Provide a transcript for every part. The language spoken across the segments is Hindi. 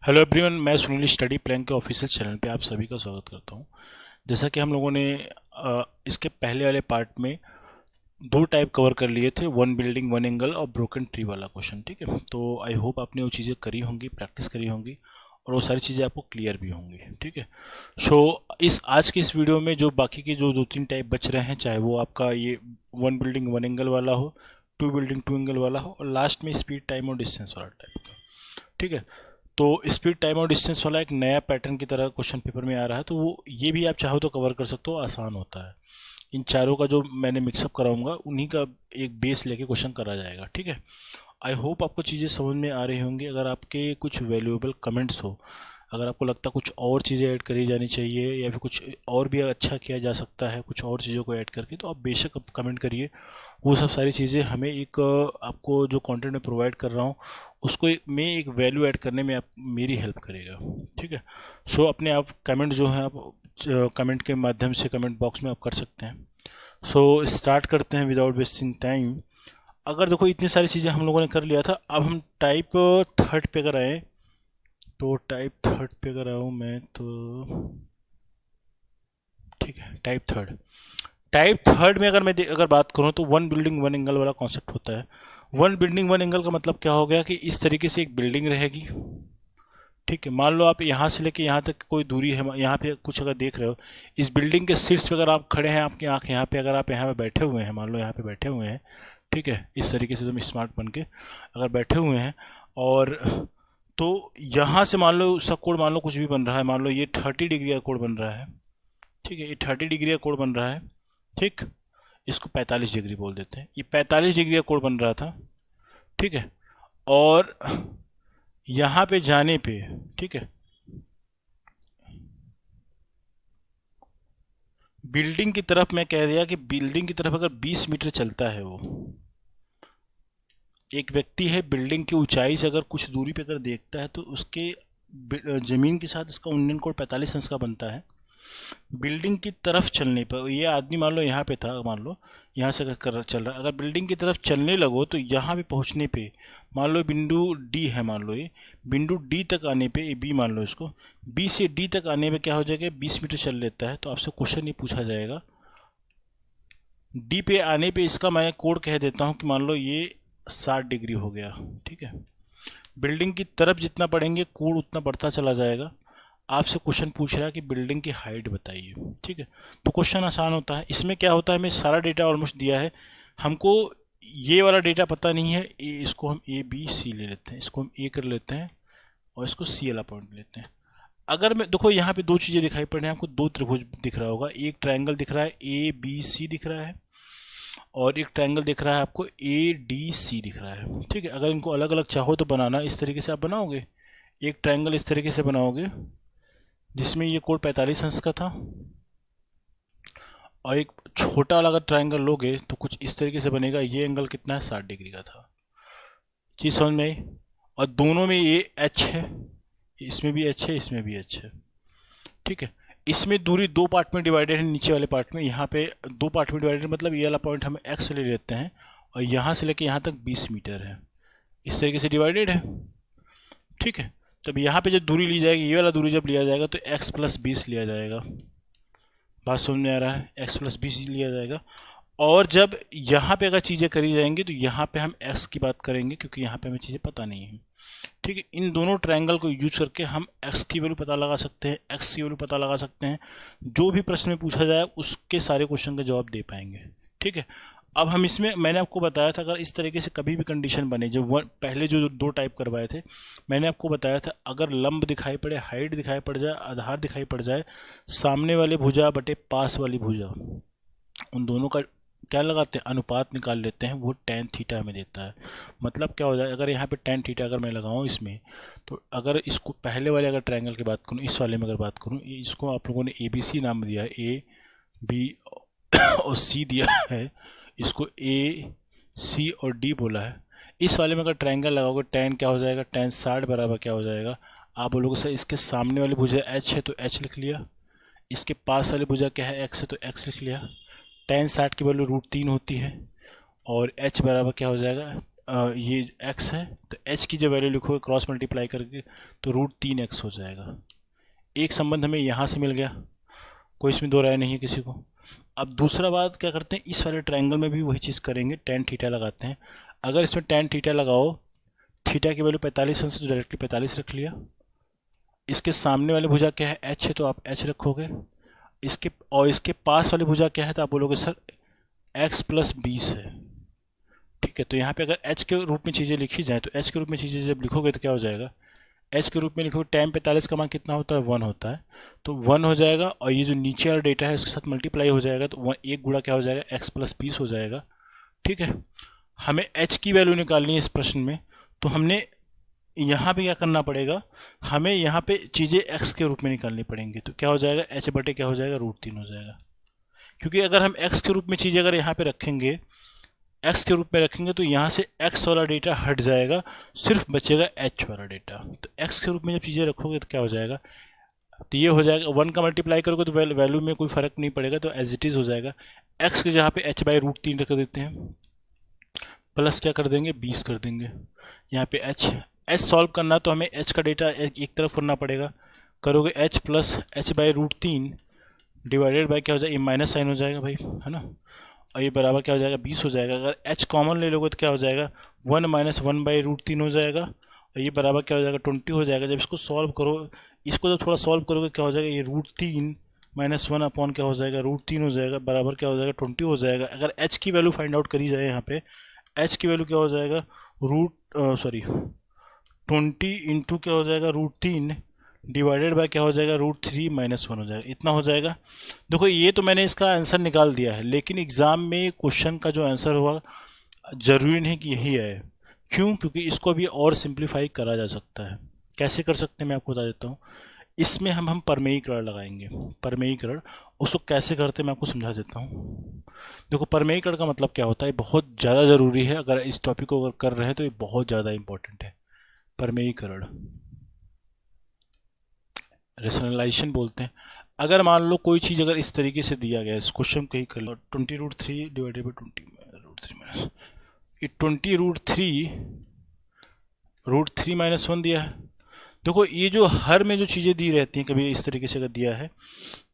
हेलो एवरीवन, मैं सुनील स्टडी प्लान के ऑफिशियल चैनल पे आप सभी का स्वागत करता हूँ। जैसा कि हम लोगों ने इसके पहले वाले पार्ट में दो टाइप कवर कर लिए थे, वन बिल्डिंग वन एंगल और ब्रोकन ट्री वाला क्वेश्चन। ठीक है, तो आई होप आपने वो चीज़ें करी होंगी, प्रैक्टिस करी होंगी और वो सारी चीज़ें आपको क्लियर भी होंगी। ठीक है, सो इस आज के इस वीडियो में जो बाकी के जो दो तीन टाइप बच रहे हैं, चाहे वो आपका ये वन बिल्डिंग वन एंगल वाला हो, टू बिल्डिंग टू एंगल वाला हो, और लास्ट में स्पीड टाइम और डिस्टेंस वाला टाइप का। ठीक है, तो स्पीड टाइम और डिस्टेंस वाला एक नया पैटर्न की तरह क्वेश्चन पेपर में आ रहा है, तो वो ये भी आप चाहो तो कवर कर सकते हो, आसान होता है। इन चारों का जो मैंने मिक्सअप कराऊंगा उन्हीं का एक बेस लेके क्वेश्चन करा जाएगा। ठीक है, आई होप आपको चीज़ें समझ में आ रही होंगी। अगर आपके कुछ वैल्यूएबल कमेंट्स हो, अगर आपको लगता है कुछ और चीज़ें ऐड करी जानी चाहिए या फिर कुछ और भी अच्छा किया जा सकता है कुछ और चीज़ों को ऐड करके, तो आप बेशक आप कमेंट करिए। वो सब सारी चीज़ें हमें एक आपको जो कंटेंट मैं प्रोवाइड कर रहा हूँ उसको मैं एक वैल्यू ऐड करने में आप मेरी हेल्प करेगा। ठीक है, सो अपने आप कमेंट जो है आप कमेंट के माध्यम से कमेंट बॉक्स में आप कर सकते हैं। सो स्टार्ट करते हैं विदाउट वेस्टिंग टाइम। अगर देखो इतनी सारी चीज़ें हम लोगों ने कर लिया था, अब हम टाइप थर्ड पे अगर आए, तो टाइप थर्ड पे अगर आऊँ मैं तो ठीक है, टाइप थर्ड में अगर अगर बात करूँ तो वन बिल्डिंग वन एंगल वाला कॉन्सेप्ट होता है। वन बिल्डिंग वन एंगल का मतलब क्या हो गया कि इस तरीके से एक बिल्डिंग रहेगी। ठीक है, मान लो आप यहाँ से लेके यहाँ तक कोई दूरी है, यहाँ पे कुछ अगर देख रहे हो, इस बिल्डिंग के शीर्ष पे अगर आप खड़े हैं, आपकी आँख यहाँ पे, अगर आप यहाँ पे बैठे हुए हैं, मान लो यहाँ पे बैठे हुए हैं। ठीक है, इस तरीके से तुम स्मार्ट बन के अगर बैठे हुए हैं, और तो यहाँ से मान लो उसका कोण, मान लो कुछ भी बन रहा है, मान लो ये 30 डिग्री का कोण बन रहा है। ठीक है, ये 30 डिग्री का कोण बन रहा है। ठीक, इसको 45 डिग्री बोल देते हैं, ये 45 डिग्री का कोण बन रहा था। ठीक है, और यहाँ पे जाने पे, ठीक है, बिल्डिंग की तरफ मैं कह दिया कि बिल्डिंग की तरफ अगर 20 मीटर चलता है वो एक व्यक्ति है, बिल्डिंग की ऊंचाई से अगर कुछ दूरी पे अगर देखता है तो उसके जमीन के साथ इसका उन्नयन कोण 45 अंश का बनता है। बिल्डिंग की तरफ चलने पर ये आदमी मान लो यहाँ पे था, मान लो यहाँ से अगर चल रहा है, अगर बिल्डिंग की तरफ चलने लगो तो यहाँ पे पहुँचने पे मान लो बिंदु डी है, मान लो ये बिंदु डी तक आने पे, ये बी मान लो इसको, बी से डी तक आने पे क्या हो जाएगा, 20 मीटर चल लेता है। तो आपसे क्वेश्चन ये पूछा जाएगा, डी पे आने पे इसका मैं कोड कह देता हूँ कि मान लो ये 60 डिग्री हो गया। ठीक है, बिल्डिंग की तरफ जितना बढ़ेंगे कोड उतना बढ़ता चला जाएगा। आपसे क्वेश्चन पूछ रहा है कि बिल्डिंग की हाइट बताइए। ठीक है, तो क्वेश्चन आसान होता है। इसमें क्या होता है, हमें सारा डेटा ऑलमोस्ट दिया है, हमको ये वाला डेटा पता नहीं है, इसको हम ए बी सी ले लेते हैं, इसको हम ए कर लेते हैं और इसको सी वाला पॉइंट लेते हैं। अगर मैं देखो यहाँ पे दो चीज़ें दिखाई पड़ रही हैं आपको, दो त्रिभुज दिख रहा होगा, एक ट्रायंगल दिख रहा है ए बी सी दिख रहा है, और एक ट्रायंगल दिख रहा है आपको ए डी सी दिख रहा है। ठीक है, अगर इनको अलग अलग चाहो तो बनाना इस तरीके से आप बनाओगे, एक ट्रायंगल इस तरीके से बनाओगे जिसमें ये कोण 45 अंश का था, और एक छोटा वाला अगर ट्रायंगल लोगे तो कुछ इस तरीके से बनेगा, ये एंगल कितना है, 60 डिग्री का था। चीज़ समझ में आई? और दोनों में ये एच है, इसमें भी एच है, इसमें भी एच है। ठीक है, इसमें दूरी दो पार्ट में डिवाइडेड है, नीचे वाले पार्ट में, यहाँ पे दो पार्ट में डिवाइडेड, मतलब ये वाला पॉइंट हम एक्स ले लेते हैं और यहाँ से लेके यहाँ तक 20 मीटर है, इस तरीके से डिवाइडेड है। ठीक है, जब यहाँ पे जब दूरी ली जाएगी, ये वाला दूरी जब लिया जाएगा तो x प्लस 20 लिया जाएगा। बात समझ में आ रहा है, x प्लस 20 लिया जाएगा। और जब यहाँ पे अगर चीज़ें करी जाएंगी तो यहाँ पे हम x की बात करेंगे, क्योंकि यहाँ पे हमें चीज़ें पता नहीं है। ठीक है, इन दोनों ट्रायंगल को यूज करके हम x की वैल्यू पता लगा सकते हैं, x की वैल्यू पता लगा सकते हैं, जो भी प्रश्न में पूछा जाए उसके सारे क्वेश्चन का जवाब दे पाएंगे। ठीक है, अब हम इसमें मैंने आपको बताया था, अगर इस तरीके से कभी भी कंडीशन बने, जो पहले जो दो टाइप करवाए थे, मैंने आपको बताया था, अगर लंब दिखाई पड़े, हाइट दिखाई पड़ जाए, आधार दिखाई पड़ जाए, सामने वाले भुजा बटे पास वाली भुजा, उन दोनों का क्या लगाते हैं, अनुपात निकाल लेते हैं, वो tan थीटा हमें देता है। मतलब क्या हो जाए, अगर यहाँ पे tan थीटा अगर मैं लगाऊँ इसमें, तो अगर इसको पहले वाले अगर ट्रायंगल की बात करूँ, इस वाले में अगर बात करूँ, इसको आप लोगों ने ए बी सी नाम दिया है, ए बी और सी दिया है, इसको ए सी और डी बोला है। इस वाले में अगर ट्रायंगल लगाओगे, tan क्या हो जाएगा, tan 60 बराबर क्या हो जाएगा, आप बोलोगे सर इसके सामने वाली भुजा h है तो h लिख लिया, इसके पास वाली भुजा क्या है, x है तो x लिख लिया। tan 60 की वैल्यू √3 होती है, और h बराबर क्या हो जाएगा, ये x है, तो h की जब वैल्यू लिखोगे क्रॉस मल्टीप्लाई करके तो √3x हो जाएगा। एक संबंध हमें यहाँ से मिल गया, कोई इसमें दो राय नहीं है किसी को। अब दूसरा बात क्या करते हैं, इस वाले ट्रायंगल में भी वही चीज़ करेंगे, tan थीटा लगाते हैं। अगर इसमें tan थीटा लगाओ, थीटा की वैल्यू 45 है तो डायरेक्टली 45 रख लिया। इसके सामने वाली भुजा क्या है, h है, तो आप h रखोगे। इसके पास वाली भुजा क्या है, तो आप बोलोगे सर x + 20 है। ठीक है, तो यहाँ पे अगर h के रूप में चीज़ें लिखी जाए तो h के रूप में चीज़ें जब लिखोगे तो क्या हो जाएगा, h के रूप में लिखोगे tan 45 का मान कितना होता है, 1 होता है, तो 1 हो जाएगा। और ये जो नीचे वाला डेटा है उसके साथ मल्टीप्लाई हो जाएगा, तो एक गुणा क्या हो जाएगा, x + 20 हो जाएगा। ठीक है, हमें h की वैल्यू निकालनी है इस प्रश्न में, तो हमने यहाँ पे क्या करना पड़ेगा, हमें यहाँ पे चीज़ें x के रूप में निकालनी पड़ेंगी। तो क्या हो जाएगा, h बटे क्या हो जाएगा, √3 हो जाएगा। क्योंकि अगर हम x के रूप में चीज़ें अगर यहाँ पे रखेंगे, x के रूप में रखेंगे तो यहाँ से x वाला डेटा हट जाएगा, सिर्फ बचेगा h वाला डेटा। तो x के रूप में जब चीज़ें रखोगे तो क्या हो जाएगा, तो ये हो जाएगा 1 का मल्टीप्लाई करोगे तो वैल्यू में कोई फ़र्क नहीं पड़ेगा, तो एज इट इज़ हो जाएगा। x के जहाँ पे h/√3 रख देते हैं, प्लस क्या कर देंगे, 20 कर देंगे। यहाँ पे h सॉल्व करना तो हमें h का डेटा एक तरफ करना पड़ेगा, करोगे h + h/√3 डिवाइडेड बाय क्या हो जाएगा, ये माइनस साइन हो जाएगा भाई, है ना, और ये बराबर क्या हो जाएगा, 20 हो जाएगा। अगर h कॉमन ले लोगे तो क्या हो जाएगा, 1 - 1/√3 हो जाएगा, और ये बराबर क्या हो जाएगा, 20 हो जाएगा। जब इसको सॉल्व करो, इसको जब थोड़ा सॉल्व करोगे क्या हो जाएगा, ये √3 - 1 अपॉन क्या हो जाएगा, √3 हो जाएगा, बराबर क्या हो जाएगा, 20 हो जाएगा। अगर h की वैल्यू फाइंड आउट करी जाए, यहाँ पे h की वैल्यू क्या हो जाएगा, 20 इंटू क्या हो जाएगा, √3 डिवाइडेड बाय क्या हो जाएगा, √3 - 1 हो जाएगा, इतना हो जाएगा। देखो ये तो मैंने इसका आंसर निकाल दिया है, लेकिन एग्ज़ाम में क्वेश्चन का जो आंसर होगा ज़रूरी नहीं कि यही आए। क्यों, क्योंकि इसको भी और सिंप्लीफाई करा जा सकता है। कैसे कर सकते हैं मैं आपको बता देता हूँ। इसमें हम परमेयीकरण लगाएंगे, परमेयीकरण उसको कैसे करते हैं मैं आपको समझा देता हूँ। देखो परमेयीकरण का मतलब क्या होता है, बहुत ज़्यादा ज़रूरी है, अगर इस टॉपिक को अगर कर रहे हैं तो ये बहुत ज़्यादा इंपॉर्टेंट है। परमेयीकरण रेशनलाइजेशन बोलते हैं। अगर मान लो कोई चीज़ अगर इस तरीके से दिया गया है, इस क्वेश्चन को ही कर लो, 20√3 डिवाइडेड बाई 20√3 माइनस, ये 20√3 - 1 दिया है। देखो ये जो हर में जो चीज़ें दी रहती हैं, कभी इस तरीके से अगर दिया है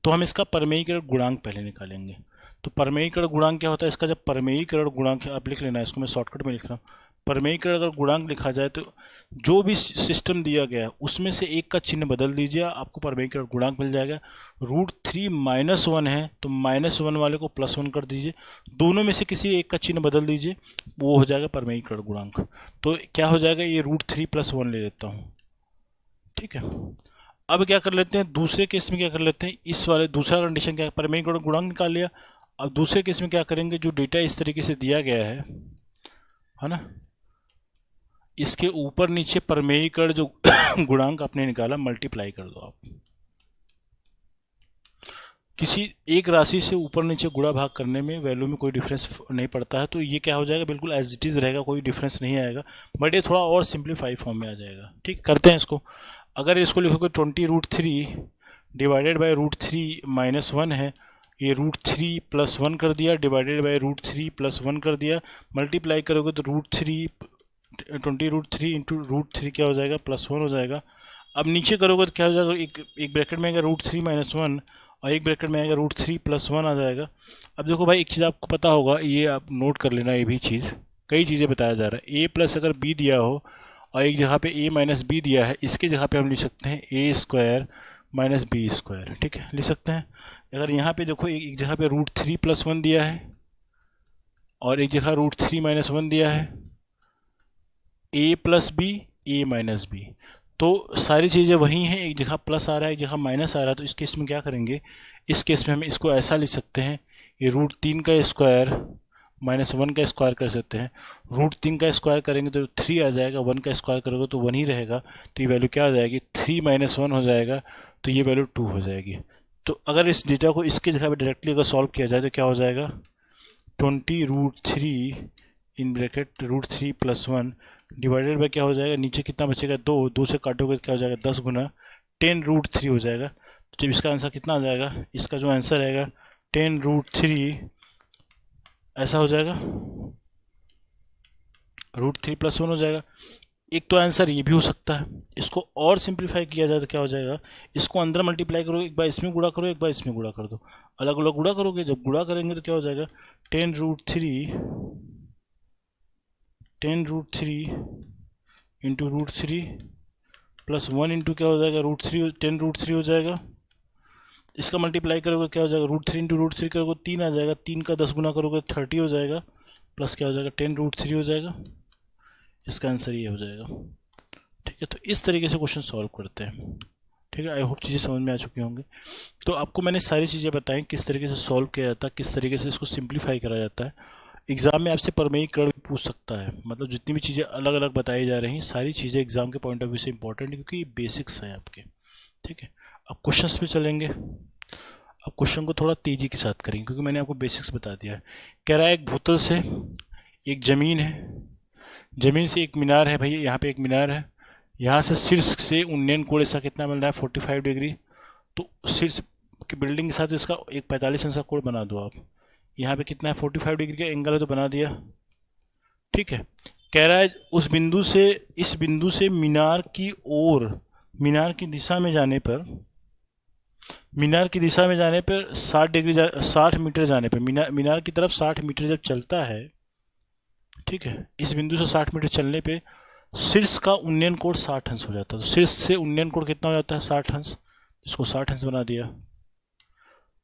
तो हम इसका परमेयीकरण गुणांक पहले निकालेंगे। तो परमेयीकरण गुणांक क्या होता है इसका, जब परमेयीकरण गुणांक आप लिख लेना, इसको मैं शॉर्टकट में लिख रहा हूँ। परमेयीकरण अगर गुणांक लिखा जाए तो जो भी सिस्टम दिया गया है उसमें से एक का चिन्ह बदल दीजिए, आपको परमेयीकरण गुणांक मिल जाएगा। √3 - 1 है तो -1 वाले को +1 कर दीजिए, दोनों में से किसी एक का चिन्ह बदल दीजिए, वो हो जाएगा परमेयीकरण गुणांक। तो क्या हो जाएगा, ये √3 + 1 ले लेता हूँ। ठीक है, अब क्या कर लेते हैं, दूसरे केस में क्या कर लेते हैं, इस वाले दूसरा कंडीशन क्या है, परमेयीकरण गुणांक निकाल लिया। अब दूसरे केस में क्या करेंगे, जो डेटा इस तरीके से दिया गया है ना, इसके ऊपर नीचे परमेयीकरण जो गुणांक आपने निकाला मल्टीप्लाई कर दो आप। किसी एक राशि से ऊपर नीचे गुणा भाग करने में वैल्यू में कोई डिफरेंस नहीं पड़ता है, तो ये क्या हो जाएगा, बिल्कुल एज इट इज़ रहेगा, कोई डिफरेंस नहीं आएगा, बट ये थोड़ा और सिंप्लीफाई फॉर्म में आ जाएगा। ठीक, करते हैं इसको। अगर इसको लिखोगे 20√3 डिवाइडेड बाई √3 - 1 है, ये √3 + 1 कर दिया, डिवाइडेड बाई √3 + 1 कर दिया, मल्टीप्लाई करोगे तो √3 इंटू √3 क्या हो जाएगा, +1 हो जाएगा। अब नीचे करोगे तो क्या हो जाएगा, एक ब्रैकेट में आएगा √3 - 1 और एक ब्रैकेट में आएगा √3 + 1 आ जाएगा। अब देखो भाई एक चीज़ आपको पता होगा, ये आप नोट कर लेना, ये भी चीज़, कई चीज़ें बताया जा रहा है। a+ अगर b दिया हो और एक जगह पे a - b दिया है, इसके जगह पे हम लिख सकते हैं a² - b²। ठीक है, लिख सकते हैं। अगर यहाँ पे देखो एक जगह पे √3 + 1 दिया है और एक जगह √3 - 1 दिया है, a + b a - b, तो सारी चीज़ें वही हैं, एक जगह प्लस आ रहा है एक जगह माइनस आ रहा है। तो इस केस में क्या करेंगे, इस केस में हम इसको ऐसा लिख सकते हैं, ये √3 का स्क्वायर -1 का स्क्वायर कर सकते हैं। √3 का स्क्वायर करेंगे तो 3 आ जाएगा, 1 का स्क्वायर करोगे तो 1 ही रहेगा, तो ये वैल्यू क्या आ जाएगी, 3 - 1 हो जाएगा, तो ये वैल्यू 2 हो जाएगी। तो अगर इस डेटा को इसके जगह पर डायरेक्टली अगर सॉल्व किया जाए तो क्या हो जाएगा, 20√3 इन ब्रैकेट √3 + 1 डिवाइडेड बाय क्या हो जाएगा, नीचे कितना बचेगा, 2 से काटोगे तो क्या हो जाएगा, 10 गुना 10√3 हो जाएगा। तो जब इसका आंसर कितना आ जाएगा, इसका जो आंसर आएगा 10√3 ऐसा हो जाएगा। √3 + 1 हो जाएगा। एक तो आंसर ये भी हो सकता है। इसको और सिंप्लीफाई किया जाए तो क्या हो जाएगा, इसको अंदर मल्टीप्लाई करो, एक बार इसमें गुणा करो, एक बार इसमें गुणा कर दो, अलग अलग गुणा करोगे। जब गुणा करेंगे तो क्या हो जाएगा, 10√3 इंटू √3 प्लस 1 इंटू क्या हो जाएगा, √3, 10√3 हो जाएगा। इसका मल्टीप्लाई करोगे क्या हो जाएगा, √3 इंटू √3 करोगे 3 आ जाएगा, 3 का 10 गुना करोगे 30 हो जाएगा, प्लस क्या हो जाएगा 10√3 हो जाएगा। इसका आंसर ये हो जाएगा। ठीक है, तो इस तरीके से क्वेश्चन सॉल्व करते हैं। ठीक है, आई होप चीज़ें समझ में आ चुकी होंगी। तो आपको मैंने सारी चीज़ें बताई किस तरीके से सॉल्व किया जाता है, किस तरीके से इसको सिंप्लीफाई करा जाता है। एग्जाम में आपसे प्रमेयीकरण भी पूछ सकता है, मतलब जितनी भी चीज़ें अलग अलग बताई जा रही हैं सारी चीज़ें एग्जाम के पॉइंट ऑफ व्यू से इंपॉर्टेंट है, क्योंकि ये बेसिक्स हैं आपके। ठीक है, अब क्वेश्चंस पे चलेंगे। अब क्वेश्चन को थोड़ा तेज़ी के साथ करेंगे, क्योंकि मैंने आपको बेसिक्स बता दिया है। कह रहा है एक भूतल से एक ज़मीन है, ज़मीन से एक मीनार है भैया, यहाँ पे एक मीनार है, यहाँ से शीर्ष से उन्नयन कोण इसका कितना मिल रहा है 45 डिग्री। तो शीर्ष की बिल्डिंग के साथ इसका एक 45 अंश का कोण बना दो आप। यहाँ पे कितना है 45 डिग्री का एंगल है, तो बना दिया। ठीक है, कह रहा है उस बिंदु से, इस बिंदु से मीनार की ओर, मीनार की दिशा में जाने पर, मीनार की दिशा में जाने पर 60 मीटर जाने पर, मीनार की तरफ 60 मीटर जब चलता है, ठीक है, इस बिंदु से 60 मीटर चलने पे शीर्ष का उन्नयन कोण 60 अंश हो जाता है। तो शीर्ष से उन्नयन कोण कितना हो जाता है 60 अंश, इसको 60 अंश बना दिया।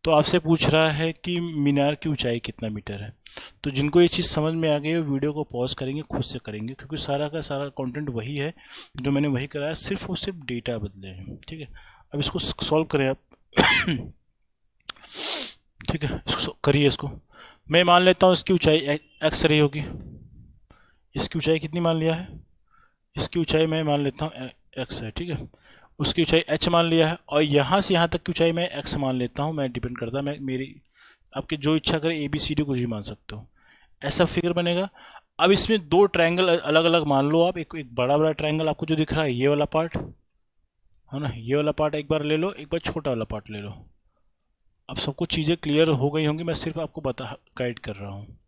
तो आपसे पूछ रहा है कि मीनार की ऊंचाई कितना मीटर है। तो जिनको ये चीज़ समझ में आ गई वो वीडियो को पॉज करेंगे, खुद से करेंगे, क्योंकि सारा का सारा कंटेंट वही है जो मैंने वही कराया, सिर्फ और सिर्फ डेटा बदले हैं। ठीक है, अब इसको सॉल्व करें आप। ठीक है, इसको करिए। इसको मैं मान लेता हूँ इसकी ऊंचाई एक्स रही होगी। इसकी ऊंचाई कितनी मान लिया है, इसकी ऊंचाई मैं मान लेता हूँ एक्स है। ठीक है, उसकी ऊंचाई एच मान लिया है, और यहाँ से यहाँ तक की ऊंचाई मैं एक्स मान लेता हूँ। मैं डिपेंड करता है, मैं मेरी आपकी जो इच्छा करे ABCD कुछ भी मान सकते हो। ऐसा फिगर बनेगा। अब इसमें दो ट्रायंगल अलग अलग मान लो आप। एक बड़ा बड़ा ट्रायंगल आपको जो दिख रहा है ये वाला पार्ट है ना, ये वाला पार्ट एक बार ले लो, एक बार छोटा वाला पार्ट ले लो। अब सबको चीज़ें क्लियर हो गई होंगी, मैं सिर्फ आपको गाइड कर रहा हूँ।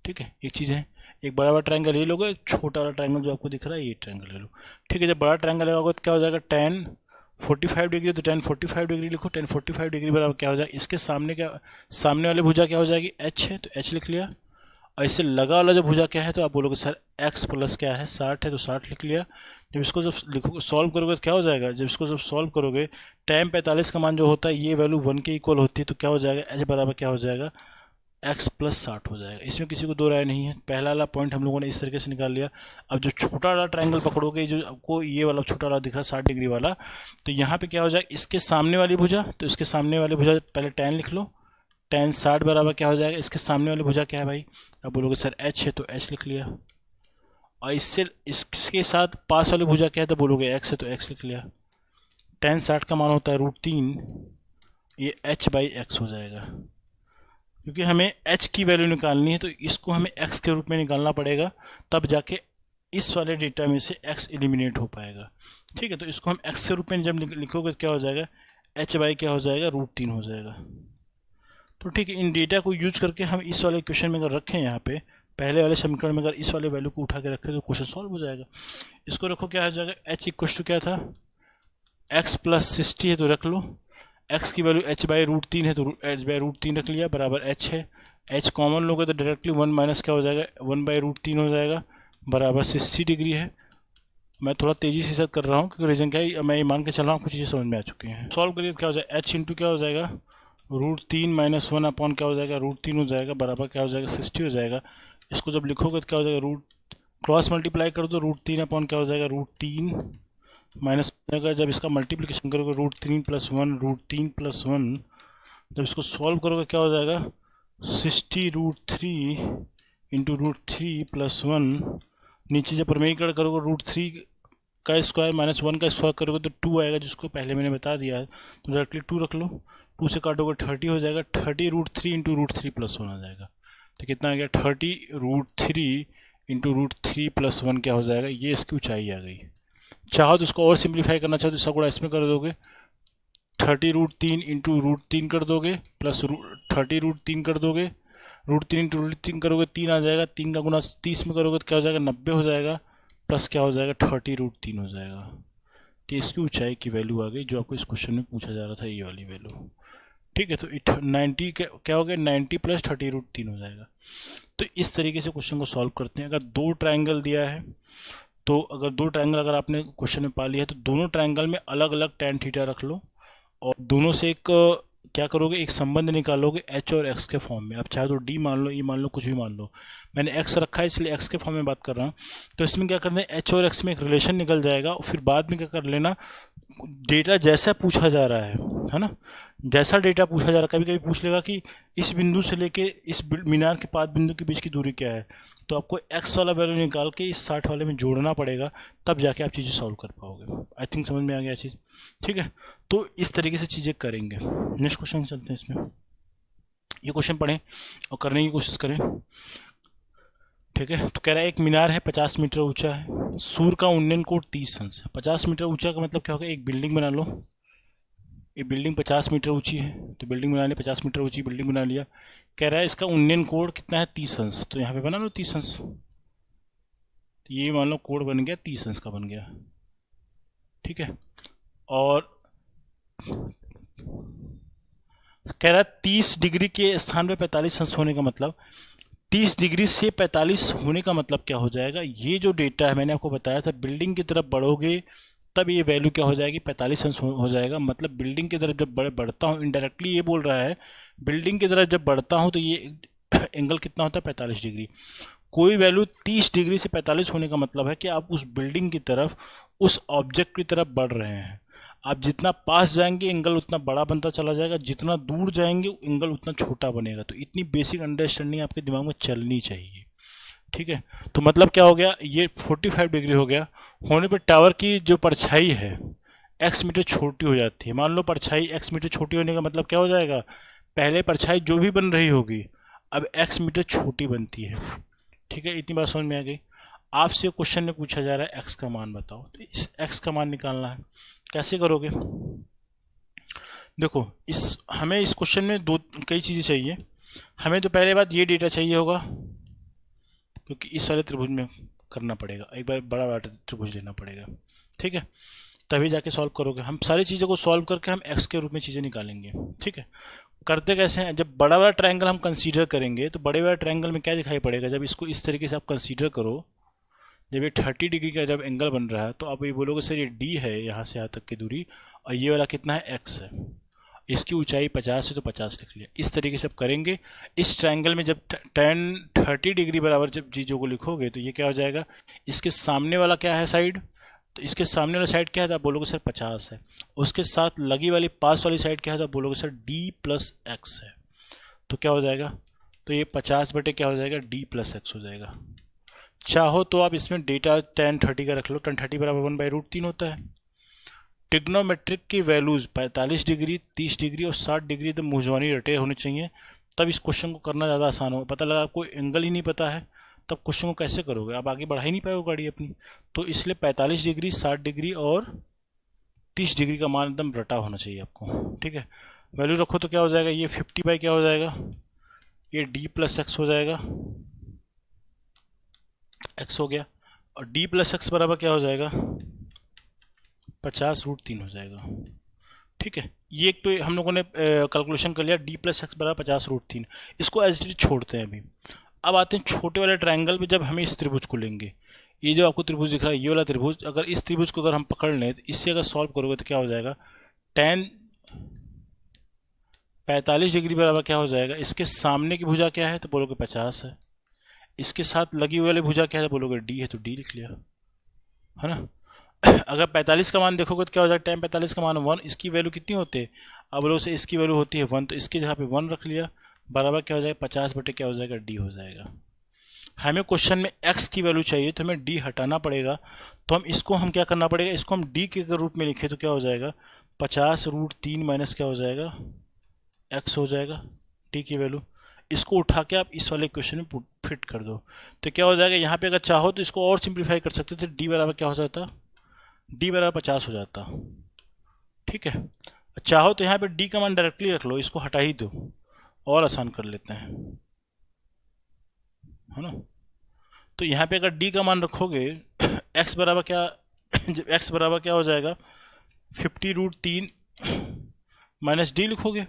ठीक है, एक चीज़ है, एक बड़ा बड़ा ट्रायंगल ये लोगे, एक छोटा वाला ट्रायंगल जो आपको दिख रहा है ये ट्रायंगल ले लो। ठीक है, जब बड़ा ट्रायंगल लगाओगे तो क्या हो जाएगा, 1045 डिग्री, तो 1045 डिग्री लिखो। 1045 डिग्री बराबर क्या हो जाएगा, इसके सामने क्या, सामने वाली भुजा क्या हो जाएगी, एच है, तो एच लिख लिया। और इससे लगा वाला जो भुजा क्या है, तो आप बोलोगे सर एक्स प्लस क्या है 60 है, तो 60 लिख लिया। जब इसको जब लिखोगे सॉल्व करोगे तो क्या हो जाएगा, जब इसको जब सॉल्व करोगे टाइम 45 का मान जो होता है ये वैल्यू 1 के इक्वल होती है, तो क्या हो जाएगा, एच बराबर क्या हो जाएगा, एक्स प्लस 60 हो जाएगा। इसमें किसी को दो राय नहीं है। पहला वाला पॉइंट हम लोगों ने इस तरीके से निकाल लिया। अब जो छोटा वाला ट्रायंगल पकड़ोगे, जो आपको ये वाला छोटा वाला दिख रहा है 60 डिग्री वाला, तो यहाँ पे क्या हो जाएगा, इसके सामने वाली भुजा, तो इसके सामने वाली भुजा पहले 10 लिख लो। 10 60 बराबर क्या हो जाएगा, इसके सामने वाली भुजा क्या है भाई, अब बोलोगे सर एच है, तो एच लिख लिया। और इससे इसके साथ पास वाली भुजा क्या है, तो बोलोगे एक्स है, तो एक्स लिख लिया। 10 60 का मान होता है √3, ये एच बाई एक्स हो जाएगा। क्योंकि हमें h की वैल्यू निकालनी है, तो इसको हमें x के रूप में निकालना पड़ेगा, तब जाके इस वाले डेटा में से x एलिमिनेट हो पाएगा। ठीक है, तो इसको हम x के रूप में जब लिखोगे तो क्या हो जाएगा, h बाई क्या हो जाएगा, √3 हो जाएगा। तो ठीक है, इन डेटा को यूज करके हम इस वाले क्वेश्चन में अगर रखें, यहाँ पे पहले वाले समीकरण में अगर इस वाले वैल्यू को उठा के रखें तो क्वेश्चन सॉल्व हो जाएगा। इसको रखो, क्या हो जाएगा, h इक्व टू क्या था, x प्लस 60 है, तो रख लो। x की वैल्यू h बाई √3 है, तो h बाई √3 रख लिया, बराबर h है। h कॉमन लोगे तो डायरेक्टली 1 माइनस क्या हो जाएगा, 1 बाई √3 हो जाएगा, बराबर 60 डिग्री है। मैं थोड़ा तेज़ी से सेट कर रहा हूँ, क्योंकि रीज़न क्या है, मैं ये मान के चल रहा हूँ कुछ चीज़ें समझ में आ चुकी हैं। सॉल्व करिए तो क्या हो जाएगा, h इंटू क्या हो जाएगा, √3 माइनस 1 अपॉन क्या हो जाएगा, √3 हो जाएगा, बराबर क्या हो जाएगा, 60 हो जाएगा। इसको जब लिखोगे तो क्या हो जाएगा, क्रॉस मल्टीप्लाई कर दो, √3 अपॉन क्या हो जाएगा, √3 माइनस का, जब इसका मल्टीप्लिकेशन करोगे √3 + 1, √3 + 1, जब इसको सॉल्व करोगे क्या हो जाएगा, 60 √3 इंटू √3 + 1, नीचे जब प्रमेयीकरण करोगे √3 का स्क्वायर माइनस 1 का स्क्वायर करोगे तो 2 आएगा, जिसको पहले मैंने बता दिया है, तो डायरेक्टली 2 रख लो। 2 से काटोगे 30 हो जाएगा, 30 √3 इंटू √3 + 1 आ जाएगा। तो कितना आ गया, 30 √3 इंटू √3 + 1 क्या हो जाएगा, ये इसकी ऊंचाई आ गई। चाहो तो इसको और सिंप्लीफाई करना चाहो तो इसका गुणा इसमें कर दोगे, 30 √3 इंटू √3 कर दोगे, प्लस 30 √3 कर दोगे, रूट 3 इंटू रूट 3 करोगे 3 आ जाएगा, 3 का गुना 30 में करोगे तो क्या हो जाएगा 90 हो जाएगा, प्लस क्या हो जाएगा 30√3 हो जाएगा। तो इसकी ऊंचाई की वैल्यू आ गई जो आपको इस क्वेश्चन में पूछा जा रहा था, ये वाली वैल्यू। ठीक है, तो 90 क्या हो गया 90 प्लस 30√3 हो जाएगा। तो इस तरीके से क्वेश्चन को सॉल्व करते हैं। अगर दो ट्राइंगल दिया है तो अगर दो ट्राइंगल अगर आपने क्वेश्चन में पा लिया है तो दोनों ट्राइंगल में अलग अलग tan थीटा रख लो और दोनों से एक क्या करोगे, एक संबंध निकालोगे एच और एक्स के फॉर्म में। आप चाहे तो डी मान लो, ई मान लो, कुछ भी मान लो। मैंने एक्स रखा है इसलिए एक्स के फॉर्म में बात कर रहा हूँ। तो इसमें क्या करना है, एच और एक्स में एक रिलेशन निकल जाएगा और फिर बाद में क्या कर लेना, डेटा जैसा पूछा जा रहा है ना, जैसा डेटा पूछा जा रहा है, कभी कभी पूछ लेगा कि इस बिंदु से लेके इस मीनार के 5 बिंदु के बीच की दूरी क्या है, तो आपको एक्स वाला वैल्यू निकाल के इस 60 वाले में जोड़ना पड़ेगा, तब जाके आप चीज़ें सॉल्व कर पाओगे। आई थिंक समझ में आ गया चीज़। ठीक है, तो इस तरीके से चीज़ें करेंगे। नेक्स्ट क्वेश्चन चलते हैं। इसमें ये क्वेश्चन पढ़ें और करने की कोशिश करें। ठीक है, तो कह रहा है एक मीनार है 50 मीटर ऊंचा है, सूर्य का उन्नयन कोण 30 अंश है। 50 मीटर ऊंचा का मतलब क्या होगा, एक बिल्डिंग बना लो। ये बिल्डिंग 50 मीटर ऊंची है तो बिल्डिंग बना ली, 50 मीटर ऊंची बिल्डिंग बना लिया। कह रहा है इसका उन्नयन कोण कितना है 30 अंश, तो यहाँ पे बना लो 30 अंश। तो ये मान लो कोण बन गया 30 अंश का बन गया। ठीक है, और कह रहा है 30 डिग्री के स्थान पे 45 अंश होने का मतलब 30 डिग्री से 45 होने का मतलब क्या हो जाएगा, ये जो डेटा है मैंने आपको बताया था, बिल्डिंग की तरफ बढ़ोगे तब ये वैल्यू क्या हो जाएगी 45 अंश हो जाएगा। मतलब बिल्डिंग की तरफ जब बढ़ता हूँ, इनडायरेक्टली ये बोल रहा है बिल्डिंग की तरफ जब बढ़ता हूँ तो ये एंगल कितना होता है 45 डिग्री। कोई वैल्यू 30 डिग्री से 45 होने का मतलब है कि आप उस बिल्डिंग की तरफ, उस ऑब्जेक्ट की तरफ बढ़ रहे हैं। आप जितना पास जाएंगे एंगल उतना बड़ा बनता चला जाएगा, जितना दूर जाएंगे एंगल उतना छोटा बनेगा। तो इतनी बेसिक अंडरस्टैंडिंग आपके दिमाग में चलनी चाहिए। ठीक है, तो मतलब क्या हो गया, ये 45 डिग्री हो गया। होने पर टावर की जो परछाई है x मीटर छोटी हो जाती है। मान लो परछाई x मीटर छोटी होने का मतलब क्या हो जाएगा, पहले परछाई जो भी बन रही होगी अब x मीटर छोटी बनती है। ठीक है, इतनी बात समझ में आ गई। आपसे क्वेश्चन में पूछा जा रहा है x का मान बताओ, तो इस x का मान निकालना है। कैसे करोगे, देखो हमें इस क्वेश्चन में कई चीज़ें चाहिए। हमें तो पहले बात ये डेटा चाहिए होगा क्योंकि इस वाले त्रिभुज में करना पड़ेगा, एक बार बड़ा बड़ा त्रिभुज लेना पड़ेगा। ठीक है, तभी जाके सॉल्व करोगे। हम सारी चीज़ों को सॉल्व करके हम एक्स के रूप में चीज़ें निकालेंगे। ठीक है, करते कैसे हैं, जब बड़ा बड़ा ट्रायंगल हम कंसीडर करेंगे तो बड़े बड़े ट्रायंगल में क्या दिखाई पड़ेगा, जब इसको इस तरीके से आप कंसीडर करो, जब ये 30 डिग्री का जब एंगल बन रहा है तो आप ये बोलोगे सर ये डी है यहाँ से यहाँ तक की दूरी और ये वाला कितना है एक्स है, इसकी ऊंचाई 50 है तो 50 लिख लिया। इस तरीके से आप करेंगे। इस ट्रायंगल में जब 30 डिग्री बराबर जब चीज़ों को लिखोगे तो ये क्या हो जाएगा, इसके सामने वाला क्या है साइड, तो इसके सामने वाला साइड क्या है तो आप बोलोगे सर 50 है। उसके साथ लगी वाली पास वाली साइड क्या है तो आप बोलोगे सर d प्लस एक्स है। तो क्या हो जाएगा, तो ये 50 बटे क्या हो जाएगा d प्लस एक्स हो जाएगा। चाहो तो आप इसमें डेटा tan 30 का रख लो, tan 30 बराबर 1/√3 होता है। टिग्नोमेट्रिक की वैल्यूज़ 45 डिग्री, 30 डिग्री और 60 डिग्री एकदम मुंहजबानी रटे होने चाहिए, तब इस क्वेश्चन को करना ज़्यादा आसान होगा। पता लगा आपको एंगल ही नहीं पता है तब क्वेश्चन को कैसे करोगे, आप आगे बढ़ा ही नहीं पाओगे गाड़ी अपनी। तो इसलिए 45 डिग्री, 60 डिग्री और 30 डिग्री का मान एकदम रटा होना चाहिए आपको। ठीक है, वैल्यू रखो तो क्या हो जाएगा, ये 50 बाई क्या हो जाएगा, ये d प्लस एक्स हो जाएगा, x हो गया, और d प्लस एक्स बराबर क्या हो जाएगा 50√3 हो जाएगा। ठीक है, ये एक तो हम लोगों ने कैलकुलेशन कर लिया, d प्लस एक्स बराबर 50√3। इसको एज इट इज छोड़ते हैं अभी। अब आते हैं छोटे वाले ट्रायंगल पे, जब हमें इस त्रिभुज को लेंगे, ये जो आपको त्रिभुज दिख रहा है ये वाला त्रिभुज, अगर इस त्रिभुज को अगर हम पकड़ लें तो इससे अगर सॉल्व करोगे तो क्या हो जाएगा, tan 45 डिग्री बराबर क्या हो जाएगा, इसके सामने की भुजा क्या है तो बोलोगे 50 है, इसके साथ लगी हुई वाली भुजा क्या है तो बोलोगे d है, तो d लिख लिया, है ना। अगर 45 का मान देखोगे तो क्या हो जाएगा, tan 45 का मान 1, इसकी वैल्यू कितनी होती है, अब बोलो से इसकी वैल्यू होती है 1, तो इसकी जगह पे 1 रख लिया, बराबर क्या हो जाएगा 50 बटे क्या हो जाएगा d हो जाएगा। हमें क्वेश्चन में x की वैल्यू चाहिए तो हमें d हटाना पड़ेगा, तो हम क्या करना पड़ेगा, इसको हम d के रूप में लिखे तो क्या हो जाएगा 50√3 माइनस क्या हो जाएगा x हो जाएगा d की वैल्यू। इसको उठा के आप इस वाले क्वेश्चन में फिट कर दो तो क्या हो जाएगा, यहाँ पे अगर चाहो तो इसको और सिंप्लीफाई कर सकते थे, d बराबर क्या हो जाता, d बराबर 50 हो जाता। ठीक है, चाहो तो यहाँ पे d का मान डायरेक्टली रख लो, इसको हटा ही दो और आसान कर लेते हैं। है ना। तो यहाँ पे अगर डी का मान रखोगे एक्स बराबर क्या जब एक्स बराबर क्या हो जाएगा 50√3 माइनस डी लिखोगे,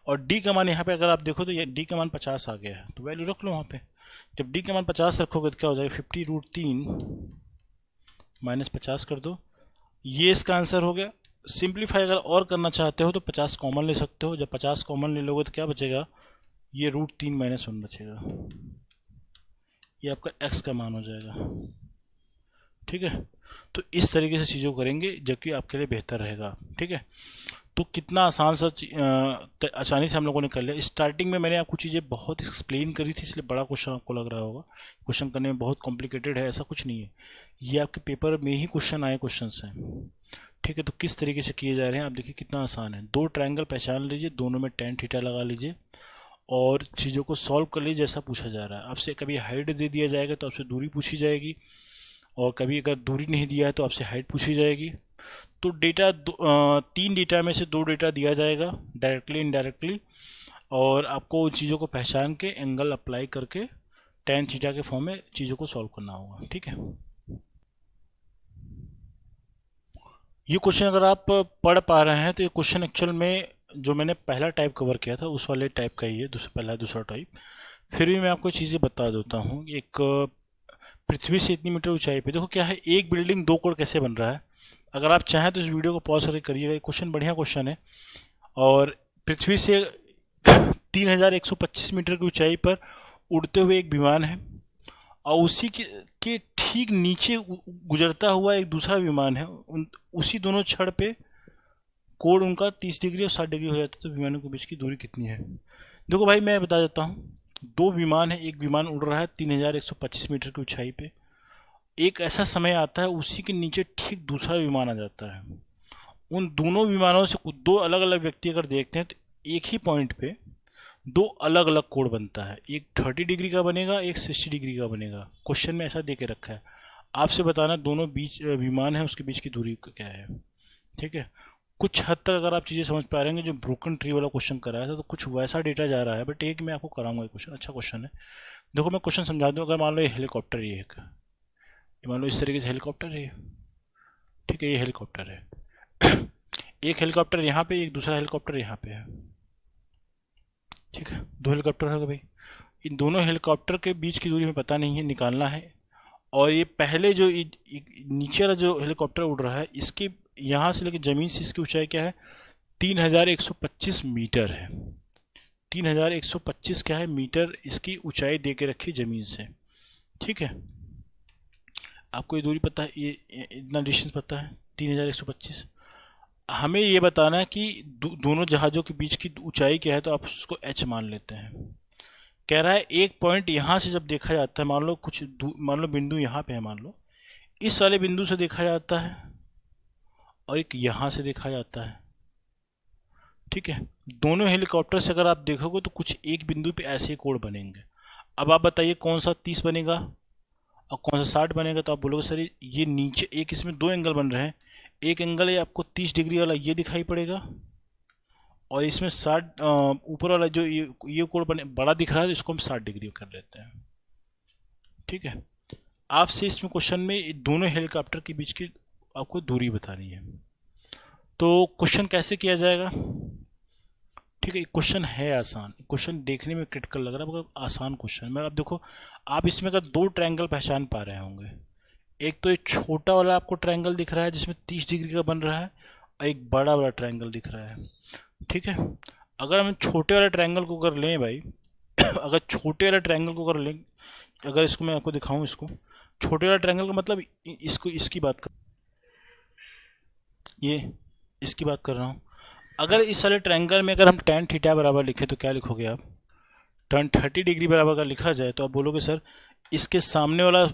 और डी का मान यहाँ पे अगर आप देखो तो ये डी का मान 50 आ गया है, तो वैल्यू रख लो वहाँ पे। जब डी का मान 50 रखोगे तो क्या हो जाएगा 50√3 माइनस 50 कर दो, ये इसका आंसर हो गया। सिंप्लीफाई अगर और करना चाहते हो तो 50 कॉमन ले सकते हो, जब 50 कॉमन ले लोगे तो क्या बचेगा, ये √3 - 1 बचेगा, ये आपका एक्स का मान हो जाएगा। ठीक है, तो इस तरीके से चीज़ों को करेंगे जबकि आपके लिए बेहतर रहेगा। ठीक है, तो कितना आसान सा आसानी से हम लोगों ने कर लिया। स्टार्टिंग में मैंने आपको चीज़ें बहुत एक्सप्लेन करी थी, इसलिए बड़ा क्वेश्चन आपको लग रहा होगा, क्वेश्चन करने में बहुत कॉम्प्लिकेटेड है, ऐसा कुछ नहीं है, ये आपके पेपर में ही क्वेश्चन आए क्वेश्चन हैं। ठीक है, तो किस तरीके से किए जा रहे हैं आप देखिए कितना आसान है। दो ट्रायंगल पहचान लीजिए, दोनों में tan थीटा लगा लीजिए और चीज़ों को सॉल्व कर लीजिए जैसा पूछा जा रहा है। आपसे कभी हाइट दे दिया जाएगा तो आपसे दूरी पूछी जाएगी, और कभी अगर दूरी नहीं दिया है तो आपसे हाइट पूछी जाएगी। तो डेटा 3 डेटा में से 2 डेटा दिया जाएगा डायरेक्टली इनडायरेक्टली, और आपको उन चीज़ों को पहचान के एंगल अप्लाई करके tan थीटा के फॉर्म में चीज़ों को सॉल्व करना होगा। ठीक है, ये क्वेश्चन अगर आप पढ़ पा रहे हैं तो ये क्वेश्चन एक्चुअल में जो मैंने पहला टाइप कवर किया था उस वाले टाइप का ही है, पहला दूसरा टाइप। फिर भी मैं आपको चीज़ें बता देता हूँ। एक पृथ्वी से इतनी मीटर ऊंचाई पे देखो क्या है, एक बिल्डिंग 2 करोड़ कैसे बन रहा है। अगर आप चाहें तो इस वीडियो को पॉज करके करिएगा, ये क्वेश्चन बढ़िया क्वेश्चन है। और पृथ्वी से 3125 मीटर की ऊंचाई पर उड़ते हुए एक विमान है, और उसी के ठीक नीचे गुजरता हुआ एक दूसरा विमान है। उसी दोनों क्षण पे कोण उनका 30 डिग्री और 60 डिग्री हो जाता है, तो विमानों के बीच की दूरी कितनी है। देखो भाई मैं बता देता हूँ, 2 विमान है, एक विमान उड़ रहा है 3125 मीटर की ऊंचाई पे, एक ऐसा समय आता है उसी के नीचे ठीक दूसरा विमान आ जाता है। उन दोनों विमानों से 2 अलग अलग व्यक्ति अगर देखते हैं तो एक ही पॉइंट पे 2 अलग अलग कोण बनता है, एक 30 डिग्री का बनेगा, एक 60 डिग्री का बनेगा। क्वेश्चन में ऐसा दे के रखा है, आपसे बताना दोनों बीच विमान है उसके बीच की दूरी क्या है। ठीक है, कुछ हद तक अगर आप चीज़ें समझ पा रहे हैं, जो ब्रोकन ट्री वाला क्वेश्चन कराया था तो कुछ वैसा डेटा जा रहा है, बट एक मैं आपको कराऊंगा, क्वेश्चन अच्छा क्वेश्चन है। देखो मैं क्वेश्चन समझा दूँ। अगर मान लो ये हेलीकॉप्टर, ये मान लो इस तरीके से हेलीकॉप्टर है, ठीक है, ये हेलीकॉप्टर है एक हेलीकॉप्टर यहाँ पे, एक दूसरा हेलीकॉप्टर यहाँ पे है। ठीक है, 2 हेलीकॉप्टर है भाई, इन दोनों हेलीकॉप्टर के बीच की दूरी हमें पता नहीं है, निकालना है। और ये पहले जो नीचे वाला जो हेलीकॉप्टर उड़ रहा है, इसके यहाँ से लेकर ज़मीन से इसकी ऊंचाई क्या है 3125 मीटर है। 3125 क्या है मीटर, इसकी ऊंचाई दे के रखी ज़मीन से। ठीक है, आपको ये दूरी पता है, ये इतना डिस्टेंस पता है 3125। हमें ये बताना है कि दोनों जहाज़ों के बीच की ऊंचाई क्या है, तो आप उसको h मान लेते हैं। कह रहा है एक पॉइंट यहाँ से जब देखा जाता है, मान लो मान लो बिंदु यहाँ पे है, मान लो इस वाले बिंदु से देखा जाता है और एक यहाँ से देखा जाता है। ठीक है, दोनों हेलीकॉप्टर से अगर आप देखोगे तो कुछ एक बिंदु पे ऐसे कोण बनेंगे। अब आप बताइए कौन सा 30 बनेगा और कौन सा 60 बनेगा। तो आप बोलोगे सर ये नीचे एक, इसमें 2 एंगल बन रहे हैं, एक एंगल है आपको 30 डिग्री वाला ये दिखाई पड़ेगा, और इसमें 60 ऊपर वाला जो ये कोण बने बड़ा दिख रहा है, इसको हम 60 डिग्री कर लेते हैं। ठीक है, आपसे इसमें क्वेश्चन में दोनों हेलीकॉप्टर के बीच की आपको दूरी बतानी है। तो क्वेश्चन कैसे किया जाएगा। ठीक है, क्वेश्चन है आसान, क्वेश्चन देखने में क्रिटिकल लग रहा है मगर आसान क्वेश्चन है। अब देखो आप इसमें अगर 2 ट्रायंगल पहचान पा रहे होंगे, एक तो एक छोटा वाला आपको ट्रायंगल दिख रहा है जिसमें 30 डिग्री का बन रहा है, और एक बड़ा वाला ट्रायंगल दिख रहा है। ठीक है, अगर हम छोटे वाले ट्रायंगल को कर लें भाई अगर छोटे वाले ट्रायंगल को कर लें, अगर इसको मैं आपको दिखाऊं, इसको छोटे वाला ट्रायंगल का मतलब इसको इसकी बात कर, ये इसकी बात कर रहा हूँ। अगर इस वाले ट्रायंगल में अगर हम tan थीटा बराबर लिखें तो क्या लिखोगे आप, tan 30 डिग्री बराबर अगर लिखा जाए तो आप बोलोगे सर इसके सामने वाला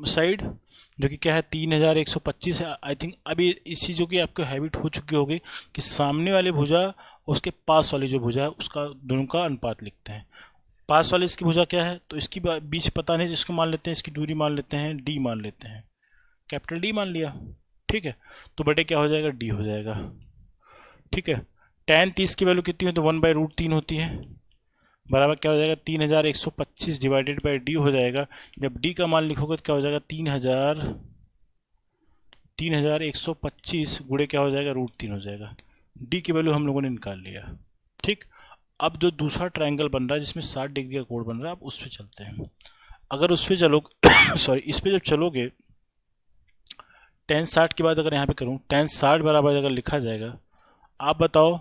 साइड जो कि क्या है 3125 है। आई थिंक अभी इस चीज़ों की आपको हैबिट हो चुकी होगी कि सामने वाली भुजा उसके पास वाली जो भुजा है उसका दोनों का अनुपात लिखते हैं। पास वाली इसकी भुजा क्या है, तो इसकी बीच पता नहीं, जिसको मान लेते हैं इसकी दूरी मान लेते हैं d मान लेते हैं, कैपिटल D मान लिया। ठीक है, तो बटे क्या हो जाएगा d हो जाएगा। ठीक है, tan 30 की वैल्यू कितनी है, तो 1/√3 होती है, बराबर क्या हो जाएगा 3125 डिवाइडेड बाई डी हो जाएगा। जब डी का मान लिखोगे तो क्या हो जाएगा 3125 गुणे क्या हो जाएगा √3 हो जाएगा। डी की वैल्यू हम लोगों ने निकाल लिया। ठीक, अब जो दूसरा ट्रायंगल बन रहा है जिसमें 60 डिग्री का कोण बन रहा है, अब उस पर चलते हैं। अगर उस पर चलोगे सॉरी इस पर जब चलोगे tan 60 के बाद अगर यहाँ पे करूँ tan 60 बराबर अगर लिखा जाएगा, आप बताओ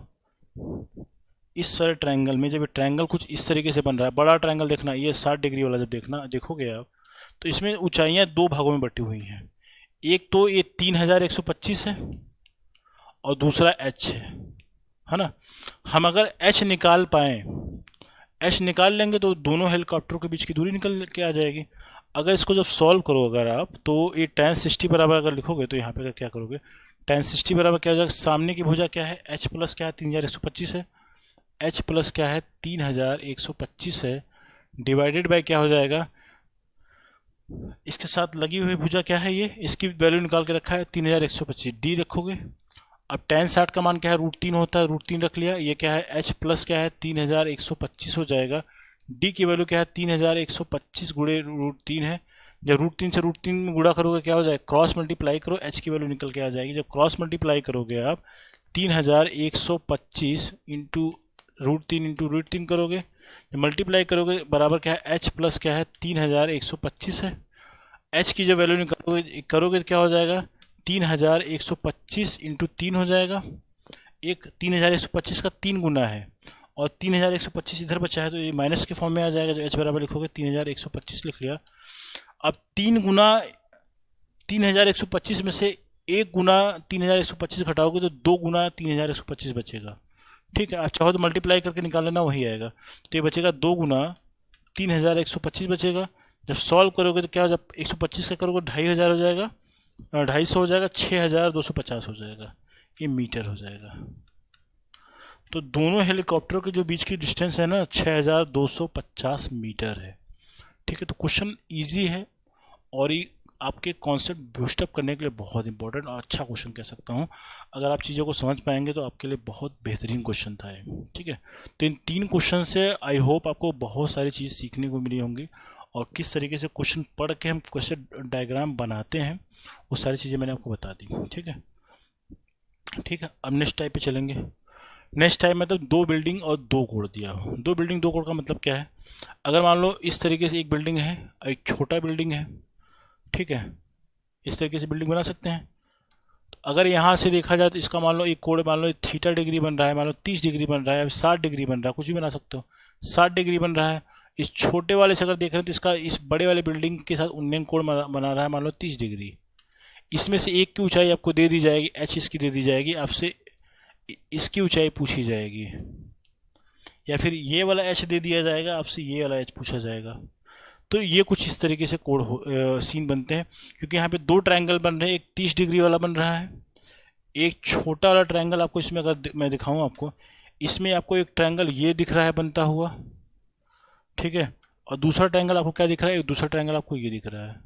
इस सारे ट्रायंगल में जब ट्रायंगल कुछ इस तरीके से बन रहा है, बड़ा ट्रायंगल देखना, ये 60 डिग्री वाला जब देखोगे आप, तो इसमें ऊंचाइयाँ दो भागों में बटी हुई हैं। एक तो ये 3125 है और दूसरा h है ना। हम अगर h निकाल पाए, h निकाल लेंगे तो दोनों हेलीकॉप्टरों के बीच की दूरी निकल के आ जाएगी। अगर इसको जब सॉल्व करो अगर आप, तो ये tan 60 बराबर अगर लिखोगे तो यहाँ पे क्या करोगे, tan 60 बराबर क्या हो जाएगा, सामने की भुजा क्या है h प्लस क्या है 3125 है, h प्लस क्या है 3125 है, डिवाइडेड बाय क्या हो जाएगा, इसके साथ लगी हुई भुजा क्या है ये, इसकी वैल्यू निकाल के रखा है 3125, डी रखोगे। अब tan 60 का मान क्या है √3 होता है, √3 रख लिया। ये क्या है h प्लस क्या है 3125 हो जाएगा। डी की वैल्यू क्या है 3125 गुणे √3 है। जब √3 से √3 में गुणा करोगे क्या हो जाएगा, क्रॉस मल्टीप्लाई करो, h की वैल्यू निकल के आ जाएगी। जब क्रॉस मल्टीप्लाई करोगे आप 3125 इंटू √3 करोगे, जब मल्टीप्लाई करोगे बराबर क्या है h प्लस क्या है 3125 है। h की जो वैल्यू निकालोगे करोगे तो क्या हो जाएगा 3125 इंटू 3 हो जाएगा। एक 3125 का 3 गुना है और 3125 इधर बचा है तो ये माइनस के फॉर्म में आ जाएगा। जो h बराबर लिखोगे 3125 लिख लिया। अब 3 गुना 3125 में से 1 गुना 3125 घटाओगे तो 2 गुना 3125 बचेगा। ठीक है, आप चाहो तो मल्टीप्लाई करके निकाल लेना, वही आएगा। तो ये बचेगा 2 गुना 3125 बचेगा। जब सॉल्व करोगे तो क्या हो जाएगा, 125 का करोगे 2500 हो जाएगा, 250 हो जाएगा, 6250 हो जाएगा, ये मीटर हो जाएगा। तो दोनों हेलीकॉप्टरों के जो बीच की डिस्टेंस है ना 6250 मीटर है। ठीक है, तो क्वेश्चन इजी है और ये आपके कॉन्सेप्ट बूस्टअप करने के लिए बहुत इंपॉर्टेंट और अच्छा क्वेश्चन कह सकता हूँ। अगर आप चीज़ों को समझ पाएंगे तो आपके लिए बहुत बेहतरीन क्वेश्चन था ये। ठीक है, तो इन 3 क्वेश्चन से आई होप आपको बहुत सारी चीज़ सीखने को मिली होंगी और किस तरीके से क्वेश्चन पढ़ के हम क्वेश्चन डायग्राम बनाते हैं वो सारी चीज़ें मैंने आपको बता दी। ठीक है, ठीक है, अब नेक्स्ट टाइप पे चलेंगे। नेक्स्ट टाइप मतलब 2 बिल्डिंग और 2 कोड दिया हो। 2 बिल्डिंग 2 कोड का मतलब क्या है, अगर मान लो इस तरीके से एक बिल्डिंग है, एक छोटा बिल्डिंग है, ठीक है, इस तरीके से बिल्डिंग बना सकते हैं। तो अगर यहाँ से देखा जाए तो इसका मान लो एक कोण, मान लो थीटा डिग्री बन रहा है, मान लो 30 डिग्री बन रहा है, 60 डिग्री बन रहा है, कुछ भी बना सकते हो, 60 डिग्री बन रहा है। इस छोटे वाले से अगर देख रहे हैं तो इसका इस बड़े वाले बिल्डिंग के साथ उन्नयन कोण बना रहा है मान लो 30 डिग्री। इसमें से एक की ऊंचाई आपको दे दी जाएगी, h इसकी दे दी जाएगी, आपसे इसकी ऊंचाई पूछी जाएगी, या फिर ये वाला h दे दिया जाएगा, आपसे ये वाला h पूछा जाएगा। तो ये कुछ इस तरीके से सीन बनते हैं, क्योंकि यहाँ पे 2 ट्रायंगल बन रहे हैं, एक 30 डिग्री वाला बन रहा है, एक छोटा वाला ट्रायंगल आपको इसमें अगर मैं दिखाऊं आपको, इसमें आपको एक ट्रायंगल ये दिख रहा है बनता हुआ, ठीक है, और दूसरा ट्रायंगल आपको क्या दिख रहा है, दूसरा ट्रायंगल आपको ये दिख रहा है।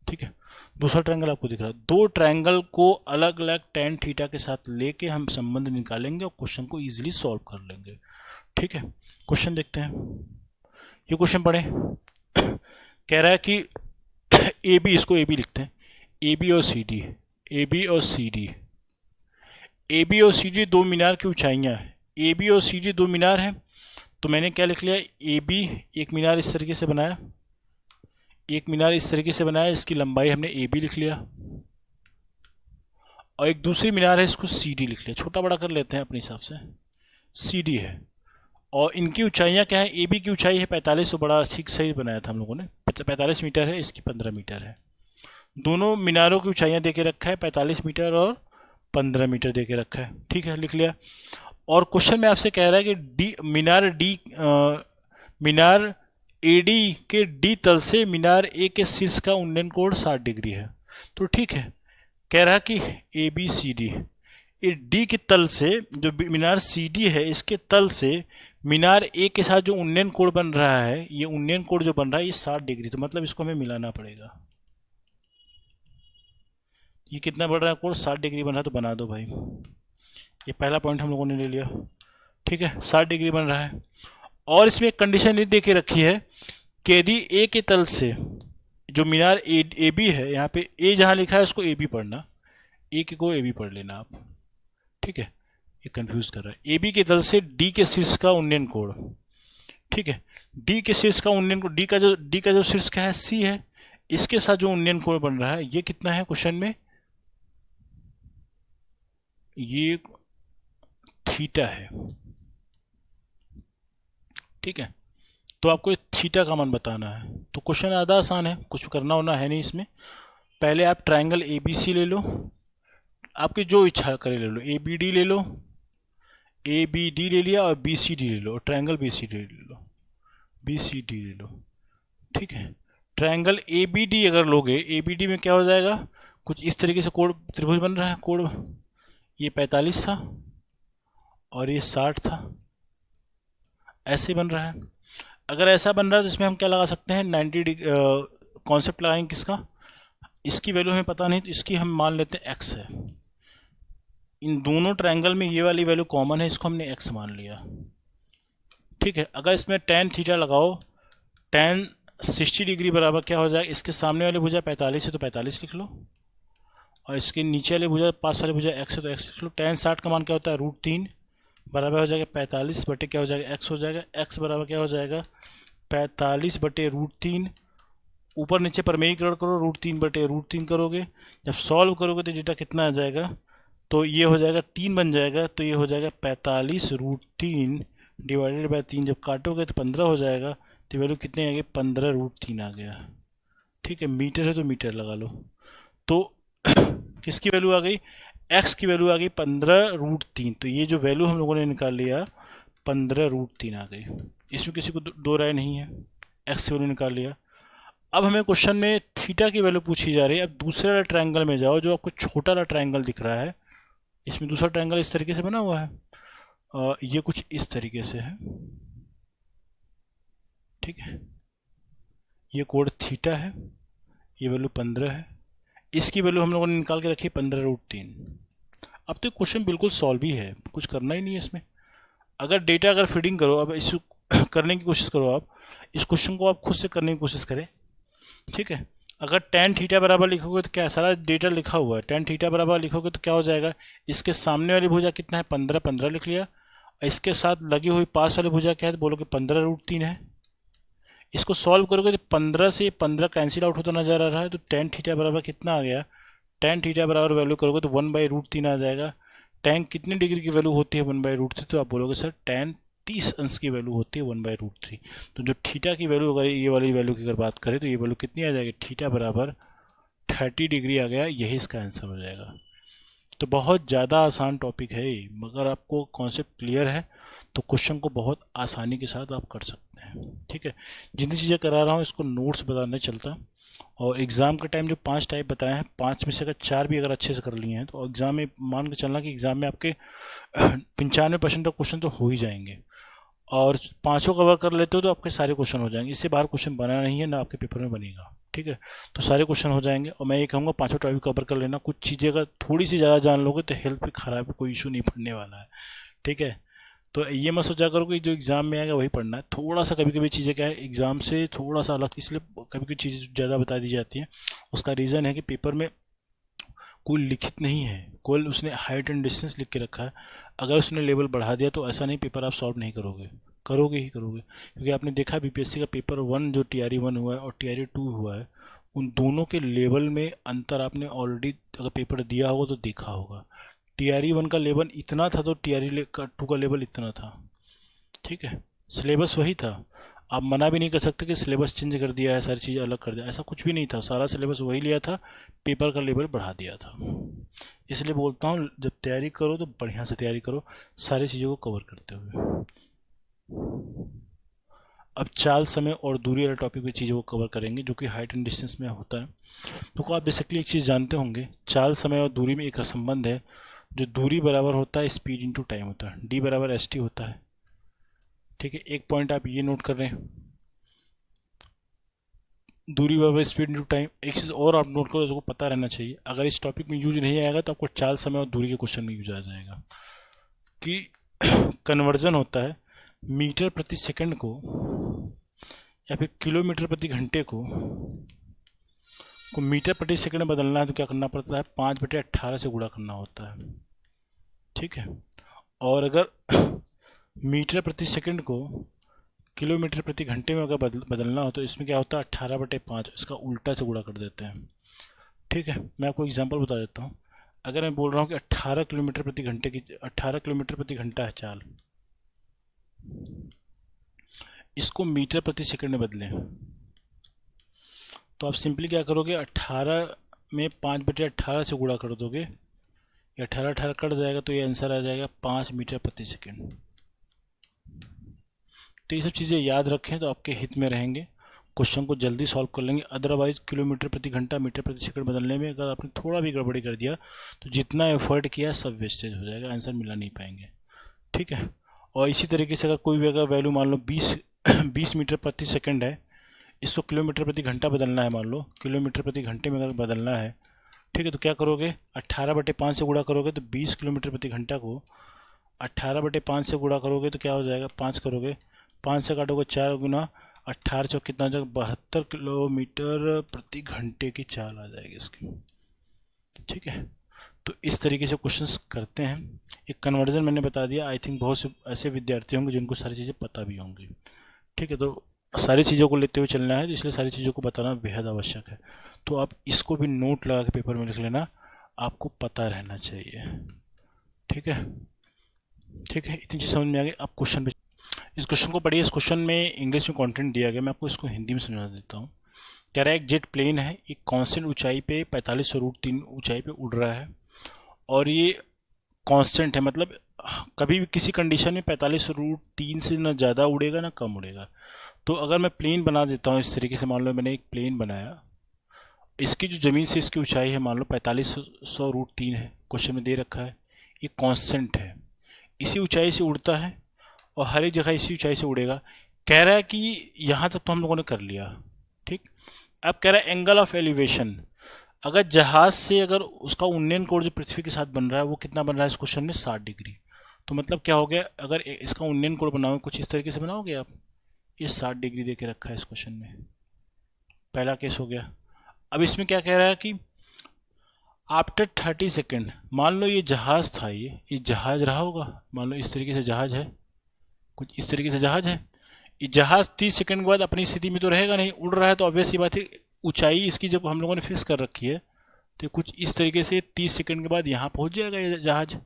ठीक है, दूसरा ट्रायंगल आपको दिख रहा है। 2 ट्रायंगल को अलग अलग tan थीटा के साथ लेके हम संबंध निकालेंगे और क्वेश्चन को इजीली सॉल्व कर लेंगे। ठीक है, क्वेश्चन देखते हैं। ये क्वेश्चन पढ़े कह रहा है कि ए बी, इसको ए बी लिखते हैं, ए बी और सी डी, ए बी और सी डी, ए बी और सी डी 2 मीनार की ऊंचाइयाँ हैं। ए बी और सी डी 2 मीनार हैं, तो मैंने क्या लिख लिया, ए बी एक मीनार इस तरीके से बनाया, एक मीनार इस तरीके से बनाया, इसकी लंबाई हमने ए बी लिख लिया, और एक दूसरी मीनार है इसको सी डी लिख लिया, छोटा बड़ा कर लेते हैं अपने हिसाब से, सी डी है, और इनकी ऊंचाइयाँ क्या है, ए बी की ऊंचाई है 45, तो बड़ा ठीक सही बनाया था हम लोगों ने, 45 मीटर है, इसकी 15 मीटर है। दोनों मीनारों की ऊंचाइयाँ दे के रखा है, 45 मीटर और 15 मीटर दे के रखा है। ठीक है, लिख लिया। और क्वेश्चन में आपसे कह रहा है कि मीनार ए डी के डी तल से मीनार ए के शीर्ष का उन्नयन कोण 60 डिग्री है। तो ठीक है, कह रहा है कि ए बी सी डी, इस डी के तल से जो मीनार सी डी है, इसके तल से मीनार ए के साथ जो उन्नयन कोण बन रहा है, ये उन्नयन कोण जो बन रहा है ये 60 डिग्री, तो मतलब इसको हमें मिलाना पड़ेगा। ये कितना बढ़ रहा है कोण, 60 डिग्री बन रहा है, तो बना दो भाई। ये पहला पॉइंट हम लोगों ने ले लिया। ठीक है, 60 डिग्री बन रहा है। और इसमें एक कंडीशन ये दे के रखी है कि यदि ए के तल से जो मीनार ए बी है, यहाँ पे ए जहाँ लिखा है उसको ए बी पढ़ना, ए के को ए बी पढ़ लेना आप, ठीक है, ये कंफ्यूज कर रहा है। ए बी के तल से डी के शीर्ष का उन्नयन कोण, ठीक है, डी के शीर्ष का उन्नयन कोण, डी का जो शीर्ष का है सी है, इसके साथ जो उन्नयन कोण बन रहा है ये कितना है क्वेश्चन में, ये थीटा है, ठीक है। तो आपको थीटा का मान बताना है। तो क्वेश्चन आधा आसान है, कुछ करना होना है नहीं इसमें। पहले आप ट्रायंगल ए बी सी ले लो, आपकी जो इच्छा करे ले लो, ए बी डी ले लो, ए बी डी ले लिया, और बी सी डी ले लो, ट्रायंगल बी सी डी ले लो, बी सी डी ले लो, ठीक है। ट्रायंगल ए बी डी अगर लोगे, ए बी डी में क्या हो जाएगा, कुछ इस तरीके से कोण त्रिभुज बन रहा है, कोण ये 45 था और ये 60 था, ऐसे बन रहा है। अगर ऐसा बन रहा है तो इसमें हम क्या लगा सकते हैं, 90 डिग्री कॉन्सेप्ट लगाएंगे किसका, इसकी वैल्यू हमें पता नहीं तो इसकी हम मान लेते हैं एक्स है। इन दोनों ट्रायंगल में ये वाली वैल्यू कॉमन है, इसको हमने एक्स मान लिया, ठीक है। अगर इसमें टेन थीटा लगाओ, टेन 60 डिग्री बराबर क्या हो जाएगा, इसके सामने वाली भुजा 45 है तो 45 लिख लो, और इसके नीचे वाली भुजा पास वाली भुजा एक्स है तो एक्स लिख लो। टेन 60 का मान क्या होता है, √3 बराबर हो जाएगा 45 बटे क्या हो जाएगा, एक्स हो जाएगा। एक्स बराबर क्या हो जाएगा, 45 बटे √3, ऊपर नीचे परमेयीकरण करो, √3 बटे √3 करोगे, जब सॉल्व करोगे तो डेटा कितना आ जाएगा, तो ये हो जाएगा 3 बन जाएगा, तो ये हो जाएगा 45 √3 डिवाइडेड बाय 3, जब काटोगे तो 15 हो जाएगा, तो वैल्यू कितने आ गए, 15 √3 आ गया, ठीक है। मीटर है तो मीटर लगा लो। तो किसकी वैल्यू आ गई, एक्स की वैल्यू आ गई 15 √3, तो ये जो वैल्यू हम लोगों ने निकाल लिया 15 √3 आ गई, इसमें किसी को दो राय नहीं है, एक्स की वैल्यू निकाल लिया। अब हमें क्वेश्चन में थीटा की वैल्यू पूछी जा रही है। अब दूसरे वाला ट्रायंगल में जाओ, जो आपको छोटा वाला ट्रायंगल दिख रहा है, इसमें दूसरा ट्रायंगल इस तरीके से बना हुआ है, ये कुछ इस तरीके से है, ठीक है। ये कोण थीटा है, ये वैल्यू 15 है, इसकी वैल्यू हम लोगों ने निकाल के रखी 15 √3। अब तो क्वेश्चन बिल्कुल सॉल्व ही है, कुछ करना ही नहीं है इसमें। अगर डेटा अगर फीडिंग करो, अब इस करने की कोशिश करो, आप इस क्वेश्चन को आप खुद से करने की कोशिश करें, ठीक है। अगर टेन थीटा बराबर लिखोगे तो क्या सारा डेटा लिखा हुआ है, टेन थीटा बराबर लिखोगे तो क्या हो जाएगा, इसके सामने वाली भुजा कितना है, 15 15 लिख लिया, इसके साथ लगी हुई पास वाली भुजा क्या है, तो बोलोगे 15 √3 है। इसको सॉल्व करोगे तो 15 से 15 कैंसिल आउट होता नजर आ रहा है, तो टेन थीटा बराबर कितना आ गया, टेन थीटा बराबर वैल्यू करोगे तो 1/√3 आ जाएगा। टेन कितने डिग्री की वैल्यू होती है 1/√3, तो आप बोलोगे सर टेन 30 अंश की वैल्यू होती है 1/√3। तो जो थीटा की वैल्यू, अगर ये वाली वैल्यू की अगर बात करें तो ये वैल्यू कितनी आ जाएगी, थीटा बराबर 30 डिग्री आ गया, यही इसका आंसर हो जाएगा। तो बहुत ज़्यादा आसान टॉपिक है ये, मगर आपको कॉन्सेप्ट क्लियर है तो क्वेश्चन को बहुत आसानी के साथ आप कर सकते हैं, ठीक है। जितनी चीज़ें करा रहा हूँ इसको नोट्स बताने चलता, और एग्ज़ाम के टाइम जो 5 टाइप बताए हैं, 5 में से अगर 4 भी अगर अच्छे से कर लिए हैं तो एग्ज़ाम में मान के चलना कि एग्ज़ाम में आपके 95% तक क्वेश्चन तो हो ही जाएंगे, और पाँचों कवर कर लेते हो तो आपके सारे क्वेश्चन हो जाएंगे। इससे बाहर क्वेश्चन बना नहीं है, ना आपके पेपर में बनेगा, ठीक है। तो सारे क्वेश्चन हो जाएंगे, और मैं ये कहूँगा पाँचों टॉपिक कवर कर लेना। कुछ चीज़ें अगर थोड़ी सी ज़्यादा जान लोगे तो हेल्थ भी ख़राब है, कोई इशू नहीं पड़ने वाला है, ठीक है। तो ये मत सोचा करो कि जो एग्ज़ाम में आएगा वही पढ़ना है, थोड़ा सा कभी कभी चीज़ें क्या है एग्ज़ाम से थोड़ा सा अलग, इसलिए कभी कभी चीज़ें ज़्यादा बता दी जाती हैं। उसका रीज़न है कि पेपर में कोई लिखित नहीं है, कोई उसने हाइट एंड डिस्टेंस लिख के रखा है, अगर उसने लेवल बढ़ा दिया तो ऐसा नहीं पेपर आप सॉल्व नहीं करोगे, करोगे ही करोगे। क्योंकि आपने देखा बीपीएससी का पेपर 1 जो TRE 1 हुआ है और TRE 2 हुआ है, उन दोनों के लेवल में अंतर आपने ऑलरेडी अगर पेपर दिया होगा तो देखा होगा। TRE 1 का लेवल इतना था तो TRE 2 का लेवल इतना था, ठीक है। सिलेबस वही था, आप मना भी नहीं कर सकते कि सिलेबस चेंज कर दिया है, सारी चीज़ें अलग कर दिया, ऐसा कुछ भी नहीं था, सारा सिलेबस वही लिया था, पेपर का लेवल बढ़ा दिया था। इसलिए बोलता हूँ जब तैयारी करो तो बढ़िया से तैयारी करो, सारी चीज़ों को कवर करते हुए। अब चाल, समय और दूरी वाले टॉपिक पे चीज़ों को कवर करेंगे, जो कि हाइट एंड डिस्टेंस में होता है। तो आप बेसिकली एक चीज़ जानते होंगे, चाल, समय और दूरी में एक संबंध है, जो दूरी बराबर होता है स्पीड इंटू टाइम होता है, D बराबर ST होता है, ठीक है। एक पॉइंट आप ये नोट कर रहे हैं, दूरी बराबर स्पीड इंटू टाइम। एक चीज़ और आप नोट करो, उसको पता रहना चाहिए, अगर इस टॉपिक में यूज नहीं आएगा तो आपको चाल, समय और दूरी के क्वेश्चन में यूज आ जाएगा, कि कन्वर्जन होता है मीटर प्रति सेकंड को या फिर किलोमीटर प्रति घंटे को मीटर प्रति सेकंड में बदलना है तो क्या करना पड़ता है, 5/18 से गुणा करना होता है। ठीक है। और अगर मीटर प्रति सेकंड को किलोमीटर प्रति घंटे में अगर बदलना हो तो इसमें क्या होता है, 18/5, इसका उल्टा से गुणा कर देते हैं। ठीक है। मैं आपको एग्जांपल बता देता हूँ। अगर मैं बोल रहा हूँ कि 18 किलोमीटर प्रति घंटे की 18 किलोमीटर प्रति घंटा है चाल, इसको मीटर प्रति सेकंड में बदलें तो आप सिंपली क्या करोगे, 18 में 5/18 से गुणा कर दोगे, ये 18 कट जाएगा तो ये आंसर आ जाएगा 5 मीटर प्रति सेकंड। तो ये सब चीज़ें याद रखें तो आपके हित में रहेंगे, क्वेश्चन को जल्दी सॉल्व कर लेंगे। अदरवाइज किलोमीटर प्रति घंटा मीटर प्रति सेकंड बदलने में अगर आपने थोड़ा भी गड़बड़ी कर दिया तो जितना एफर्ट किया सब वेस्टेज हो जाएगा, आंसर मिला नहीं पाएंगे। ठीक है। और इसी तरीके से अगर कोई भी अगर वैल्यू मान लो 20 मीटर प्रति सेकंड है, इसको किलोमीटर प्रति घंटा बदलना है, मान लो किलोमीटर प्रति घंटे में अगर बदलना है, ठीक है, तो क्या करोगे, 18/5 से गुणा करोगे तो 20 किलोमीटर प्रति घंटा को 18/5 से गुणा करोगे तो क्या हो जाएगा, 5 करोगे, 5 से काटोगे 4 गुना 18 चौक कितना हो जाएगा, 72 किलोमीटर प्रति घंटे की चाल आ जाएगी इसकी। ठीक है। तो इस तरीके से क्वेश्चंस करते हैं। एक कन्वर्जन मैंने बता दिया, आई थिंक बहुत से ऐसे विद्यार्थी होंगे जिनको सारी चीज़ें पता भी होंगी। ठीक है। तो सारी चीज़ों को लेते हुए चलना है, इसलिए सारी चीज़ों को बताना बेहद आवश्यक है। तो आप इसको भी नोट लगा के पेपर में लिख लेना, आपको पता रहना चाहिए। ठीक है। ठीक है, इतनी चीज़ समझ में आ गई। आप क्वेश्चन पे इस क्वेश्चन को पढ़िए। इस क्वेश्चन में इंग्लिश में कंटेंट दिया गया, मैं आपको इसको हिंदी में समझा देता हूँ। कह रहा है एक जेट प्लेन है, एक कांस्टेंट ऊंचाई पे 45√3 ऊंचाई पे उड़ रहा है और ये कांस्टेंट है, मतलब कभी भी किसी कंडीशन में 45√3 से ना ज़्यादा उड़ेगा ना कम उड़ेगा। तो अगर मैं प्लेन बना देता हूँ इस तरीके से, मान लो मैंने एक प्लेन बनाया, इसकी जो ज़मीन से इसकी ऊंचाई है मान लो 4500√3 है, क्वेश्चन में दे रखा है, ये कांस्टेंट है, इसी ऊंचाई से उड़ता है और हर एक जगह इसी ऊंचाई से उड़ेगा। कह रहा है कि यहाँ तक तो हम लोगों ने कर लिया। ठीक। अब कह रहा है एंगल ऑफ एलिवेशन, अगर जहाज से अगर उसका उन्नयन कोण जो पृथ्वी के साथ बन रहा है वो कितना बन रहा है इस क्वेश्चन में, 60 डिग्री। तो मतलब क्या हो गया, अगर इसका उन्नयन कोण बनाओगे कुछ इस तरीके से बनाओगे आप, ये 60 डिग्री दे के रखा है इस क्वेश्चन में, पहला केस हो गया। अब इसमें क्या कह रहा है कि आफ्टर 30 सेकेंड, मान लो ये जहाज था, ये जहाज रहा होगा, मान लो इस तरीके से जहाज है, कुछ इस तरीके से जहाज है, ये जहाज 30 सेकंड के बाद अपनी स्थिति में तो रहेगा नहीं, उड़ रहा है, तो ऑब्वियस सी बात है ऊंचाई इसकी जब हम लोगों ने फिक्स कर रखी है तो कुछ इस तरीके से 30 सेकंड के बाद यहाँ पहुँच जाएगा ये जहाज,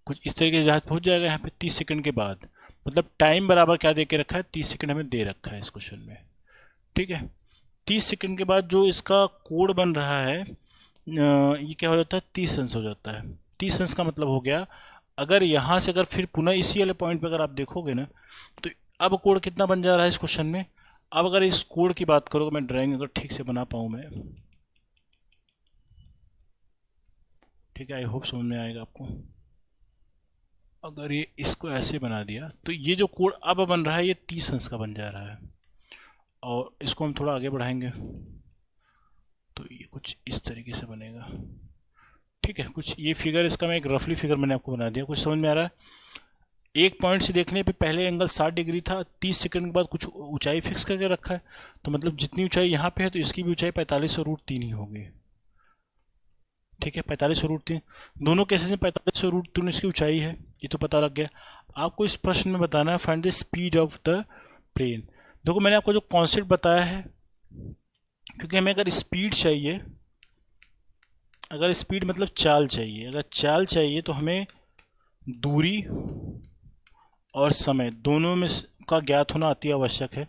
कुछ इस तरीके से जहाज पहुँच जाएगा यहाँ पे 30 सेकंड के बाद। मतलब टाइम बराबर क्या दे के रखा है, 30 सेकंड हमें दे रखा है इस क्वेश्चन में। ठीक है। 30 सेकंड के बाद जो इसका कोड बन रहा है ये क्या हो जाता है, 30 अंश हो जाता है। 30 अंश का मतलब हो गया, अगर यहाँ से अगर फिर पुनः इसी वाले पॉइंट पे अगर आप देखोगे ना तो अब कोड कितना बन जा रहा है इस क्वेश्चन में। अब अगर इस कोड की बात करो, मैं ड्राइंग अगर ठीक से बना पाऊँ मैं, ठीक है, आई होप समझ में आएगा आपको। अगर ये इसको ऐसे बना दिया तो ये जो कोड अब बन रहा है ये 30 अंश का बन जा रहा है, और इसको हम थोड़ा आगे बढ़ाएंगे तो ये कुछ इस तरीके से बनेगा। ठीक है। कुछ ये फिगर इसका मैं एक रफली फिगर मैंने आपको बना दिया, कुछ समझ में आ रहा है। एक पॉइंट से देखने पे पहले एंगल 60 डिग्री था, 30 सेकंड के बाद कुछ ऊंचाई फिक्स करके रखा है, तो मतलब जितनी ऊंचाई यहाँ पे है तो इसकी भी ऊंचाई 4500√3 ही होगी। ठीक है। 4500√3 दोनों केसेस में 4500√3 इसकी ऊंचाई है, ये तो पता लग गया। आपको इस प्रश्न में बताना है find the speed of the plane. देखो मैंने आपको जो कॉन्सेप्ट बताया है, क्योंकि हमें अगर स्पीड चाहिए, अगर स्पीड मतलब चाल चाहिए, अगर चाल चाहिए तो हमें दूरी और समय दोनों में का ज्ञात होना अति आवश्यक है।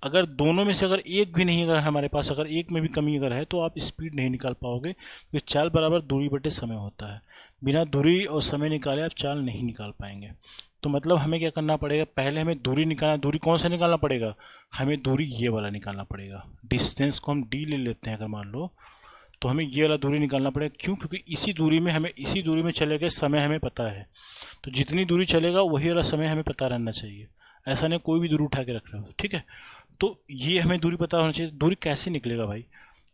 अगर दोनों में से अगर एक भी नहीं, अगर हमारे पास अगर एक में भी कमी अगर है तो आप स्पीड नहीं निकाल पाओगे, क्योंकि चाल बराबर दूरी बटे समय होता है। बिना दूरी और समय निकाले आप चाल नहीं निकाल पाएंगे। तो मतलब हमें क्या करना पड़ेगा, पहले हमें दूरी निकालना, दूरी कौन सा निकालना पड़ेगा, हमें दूरी ये वाला निकालना पड़ेगा। डिस्टेंस को हम डी ले लेते हैं अगर मान लो, तो हमें ये वाला दूरी निकालना पड़ेगा। क्यों, क्योंकि इसी दूरी में हमें, इसी दूरी में चले गए समय हमें पता है, तो जितनी दूरी चलेगा वही वाला समय हमें पता रहना चाहिए। ऐसा नहीं कोई भी दूरी उठा के रख रहे हो। ठीक है। तो ये हमें दूरी पता होना चाहिए। दूरी कैसे निकलेगा भाई,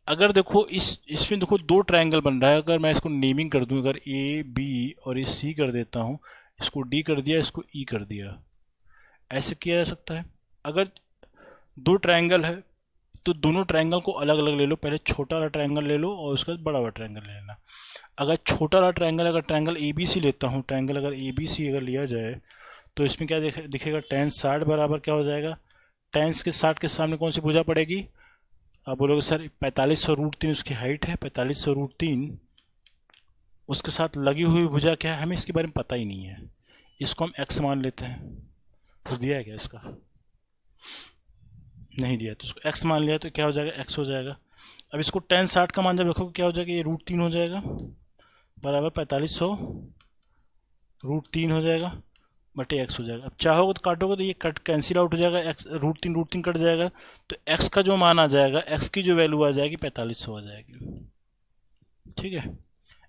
अगर देखो इसमें देखो दो ट्रायंगल बन रहा है, अगर मैं इसको नेमिंग कर दूं, अगर ए बी और ये सी कर देता हूँ, इसको डी कर दिया, इसको ई कर दिया। ऐसे किया जा सकता है। अगर दो ट्रायंगल है तो दोनों ट्रायंगल को अलग अलग ले लो, पहले छोटा वाला ट्रायंगल ले लो और उसके बाद बड़ा वाला ट्रायंगल ले लेना। अगर छोटा वाला ट्रायंगल, अगर ट्रायंगल ए बी सी लेता हूँ, ट्रायंगल अगर ए बी सी अगर लिया जाए तो इसमें क्या दिखेगा, tan 60 बराबर क्या हो जाएगा, tan के 60 के सामने कौन सी भुजा पड़ेगी, आप बोलोगे सर 4500√3 उसकी हाइट है, 4500√3 उसके साथ लगी हुई भुजा क्या है, हमें इसके बारे में पता ही नहीं है, इसको हम x मान लेते हैं। तो दिया है क्या इसका, नहीं दिया, तो इसको x मान लिया तो क्या हो जाएगा, x हो जाएगा। अब इसको tan 60 का मान जब रखोगे क्या हो जाएगा, ये √3 हो जाएगा बराबर 4500√3 हो जाएगा बटे x हो जाएगा। अब चाहोगे तो काटोगे तो ये कट कैंसिल आउट हो जाएगा, x √3 कट जाएगा, तो x का जो मान आ जाएगा, x की जो वैल्यू आ जाएगी 4500 आ जाएगी। ठीक है,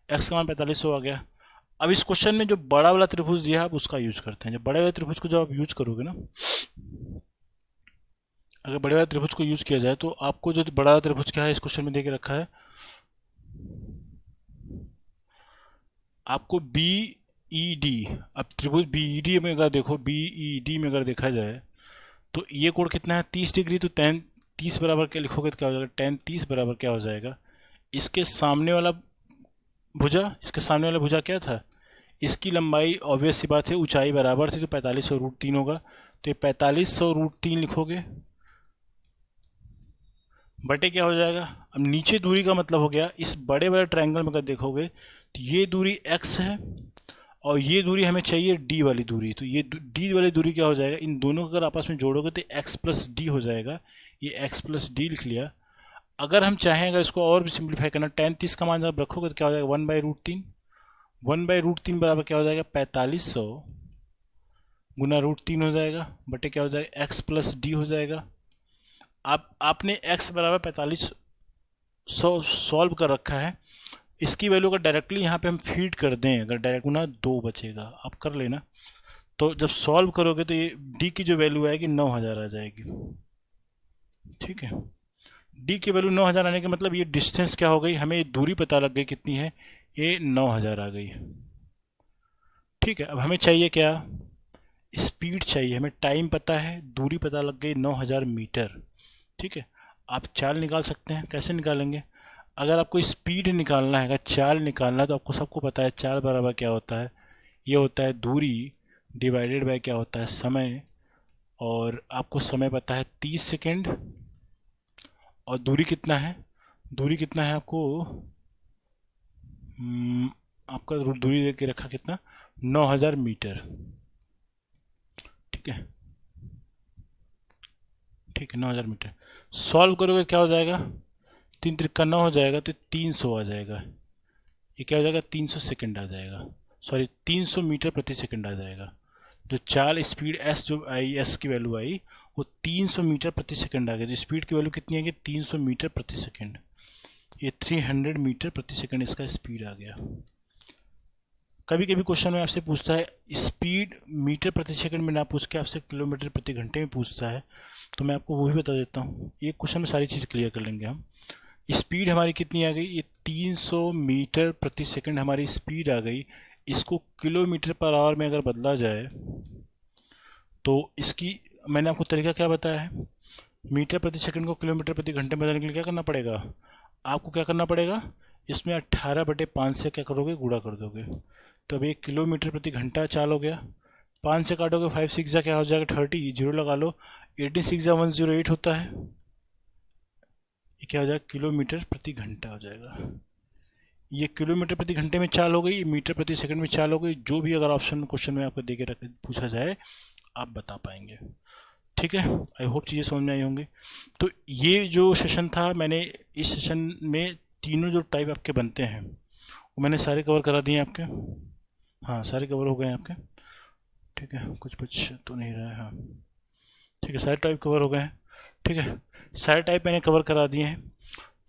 x का मान 4500 आ गया। अब इस क्वेश्चन में जो बड़ा वाला त्रिभुज दिया है आप उसका यूज करते हैं। जब बड़े वाले त्रिभुज को जब आप यूज करोगे ना, अगर बड़े वाले त्रिभुज को यूज किया जाए तो आपको जो बड़ा वाला त्रिभुज क्या है इस क्वेश्चन में दे के रखा है, आपको बी ई डी। अब त्रिभुज बी ई डी में अगर देखो, बी ई डी में अगर देखा जाए तो ये कोण कितना है 30 डिग्री, तो tan 30 बराबर क्या लिखोगे तो क्या हो जाएगा, tan 30 बराबर क्या हो जाएगा, इसके सामने वाला भुजा, इसके सामने वाला भुजा क्या था, इसकी लंबाई ऑब्वियस सी बात है ऊंचाई बराबर थी तो 4500√3 होगा, तो ये 4500√3 लिखोगे बटे क्या हो जाएगा। अब नीचे दूरी का मतलब हो गया, इस बड़े बड़े ट्रायंगल में अगर देखोगे तो ये दूरी x है और ये दूरी हमें चाहिए d वाली दूरी, तो ये d वाली दूरी क्या हो जाएगा, इन दोनों को अगर आपस में जोड़ोगे तो x प्लस डी हो जाएगा, ये x प्लस डी लिख लिया। अगर हम चाहें अगर इसको और भी सिंप्लीफाई करना, tan 30 का मान जब रखोगे तो क्या हो जाएगा 1/√3, 1/√3 बराबर क्या हो जाएगा 4500 गुना √3 हो जाएगा बटे क्या हो जाएगा x प्लस डी हो जाएगा। आपने x बराबर 4500 सॉल्व कर रखा है, इसकी वैल्यू अगर डायरेक्टली यहाँ पे हम फीड कर दें, अगर डायरेक्ट गुना 2 बचेगा, आप कर लेना, तो जब सॉल्व करोगे तो ये d की जो वैल्यू आएगी 9000 आ जाएगी। ठीक है, d की वैल्यू 9000 आने का मतलब ये डिस्टेंस क्या हो गई, हमें दूरी पता लग गई कितनी है, ये 9000 आ गई। ठीक है, अब हमें चाहिए क्या, स्पीड चाहिए, हमें टाइम पता है, दूरी पता लग गई 9000 मीटर। ठीक है, आप चाल निकाल सकते हैं, कैसे निकालेंगे, अगर आपको स्पीड निकालना है, अगर चाल निकालना है तो आपको सबको पता है चाल बराबर क्या होता है, ये होता है दूरी डिवाइडेड बाय क्या होता है समय, और आपको समय पता है 30 सेकेंड, और दूरी कितना है, दूरी कितना है आपको, आपका दूरी दे के रखा कितना 9000 मीटर। ठीक है, ठीक है 9000 मीटर। सॉल्व करोगे क्या हो जाएगा, 3 त्रिका 9 हो जाएगा तो 300 आ जाएगा, ये क्या हो जाएगा 300 सेकेंड आ जाएगा, सॉरी 300 मीटर प्रति सेकंड आ जाएगा। जो चाल स्पीड एस जो आई, एस की वैल्यू आई वो 300 मीटर प्रति सेकंड आ गया, तो स्पीड की वैल्यू कितनी आएगी 300 मीटर प्रति सेकंड, ये 300 मीटर प्रति सेकंड इसका स्पीड आ गया। कभी कभी क्वेश्चन में आपसे पूछता है स्पीड मीटर प्रति सेकंड में ना पूछ के आपसे किलोमीटर प्रति घंटे में पूछता है, तो मैं आपको वो भी बता देता हूँ, एक क्वेश्चन में सारी चीज़ क्लियर कर लेंगे हम। स्पीड हमारी कितनी आ गई, ये 300 मीटर प्रति सेकंड हमारी स्पीड आ गई, इसको किलोमीटर पर आवर में अगर बदला जाए तो इसकी, मैंने आपको तरीका क्या बताया है, मीटर प्रति सेकंड को किलोमीटर प्रति घंटे में बदलने के लिए क्या करना पड़ेगा, आपको क्या करना पड़ेगा, इसमें 18/5 से क्या करोगे गुणा कर दोगे, तो अब 1 किलोमीटर प्रति घंटा चाल हो गया, 5 से काटोगे 5 6 जा क्या हो जाएगा 30, जीरो लगा लो, 86 जा 108 होता है, ये क्या हो जाएगा किलोमीटर प्रति घंटा हो जाएगा। ये किलोमीटर प्रति घंटे में चाल हो गई, मीटर प्रति सेकंड में चाल हो गई, जो भी अगर ऑप्शन क्वेश्चन में आपको दे के पूछा जाए आप बता पाएंगे। ठीक है, आई होप चीज़ें समझ में आई होंगी। तो ये जो सेशन था, मैंने इस सेशन में तीनों जो टाइप आपके बनते हैं वो मैंने सारे कवर करा दिए आपके, हाँ सारे कवर हो गए हैं आपके। ठीक है, कुछ तो नहीं रहा है, हाँ ठीक है सारे टाइप कवर हो गए हैं। ठीक है, सारे टाइप मैंने कवर करा दिए हैं।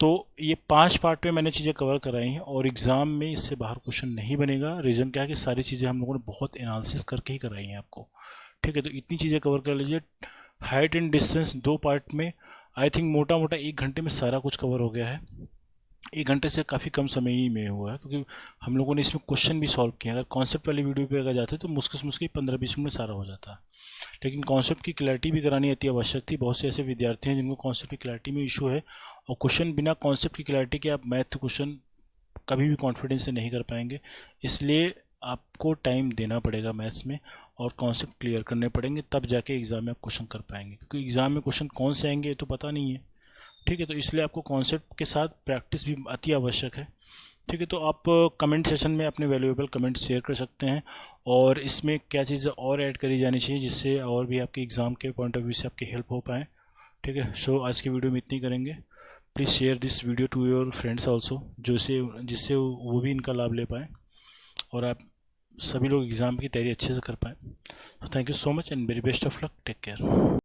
तो ये 5 पार्ट में मैंने चीज़ें कवर कराई हैं और एग्ज़ाम में इससे बाहर क्वेश्चन नहीं बनेगा। रीज़न क्या है कि सारी चीज़ें हम लोगों ने बहुत एनालिसिस करके ही कराई हैं आपको। ठीक है, तो इतनी चीज़ें कवर कर लीजिए। हाइट एंड डिस्टेंस 2 पार्ट में, आई थिंक मोटा मोटा 1 घंटे में सारा कुछ कवर हो गया है। 1 घंटे से काफ़ी कम समय ही में हुआ है, क्योंकि हम लोगों ने इसमें क्वेश्चन भी सॉल्व किए। अगर कॉन्सेप्ट वाली वीडियो पे अगर जाते तो मुश्किल से मुश्किल 15-20 मिनट में सारा हो जाता। लेकिन कॉन्सेप्ट की क्लैरिटी भी करानी अति आवश्यक थी। बहुत से ऐसे विद्यार्थी हैं जिनको कॉन्सेप्ट की क्लैरिटी में इशू है, और क्वेश्चन बिना कॉन्सेप्ट की क्लैरिटी के आप मैथ क्वेश्चन कभी भी कॉन्फिडेंस से नहीं कर पाएंगे। इसलिए आपको टाइम देना पड़ेगा मैथ्स में, और कॉन्सेप्ट क्लियर करने पड़ेंगे, तब जाके एग्ज़ाम में आप क्वेश्चन कर पाएंगे, क्योंकि एग्ज़ाम में क्वेश्चन कौन से आएंगे ये तो पता नहीं है। ठीक है, तो इसलिए आपको कॉन्सेप्ट के साथ प्रैक्टिस भी अति आवश्यक है। ठीक है, तो आप कमेंट सेशन में अपने वैल्यूएबल कमेंट शेयर कर सकते हैं, और इसमें क्या चीज़ें और ऐड करी जानी चाहिए जिससे और भी आपके एग्ज़ाम के पॉइंट ऑफ व्यू से आपकी हेल्प हो पाए। ठीक है, सो आज की वीडियो में इतनी करेंगे। Please share this video to your friends also, जो से जिससे वो भी इनका लाभ ले पाएँ, और आप सभी लोग एग्ज़ाम की तैयारी अच्छे से कर पाएँ। Thank you so much and very best of luck, take care.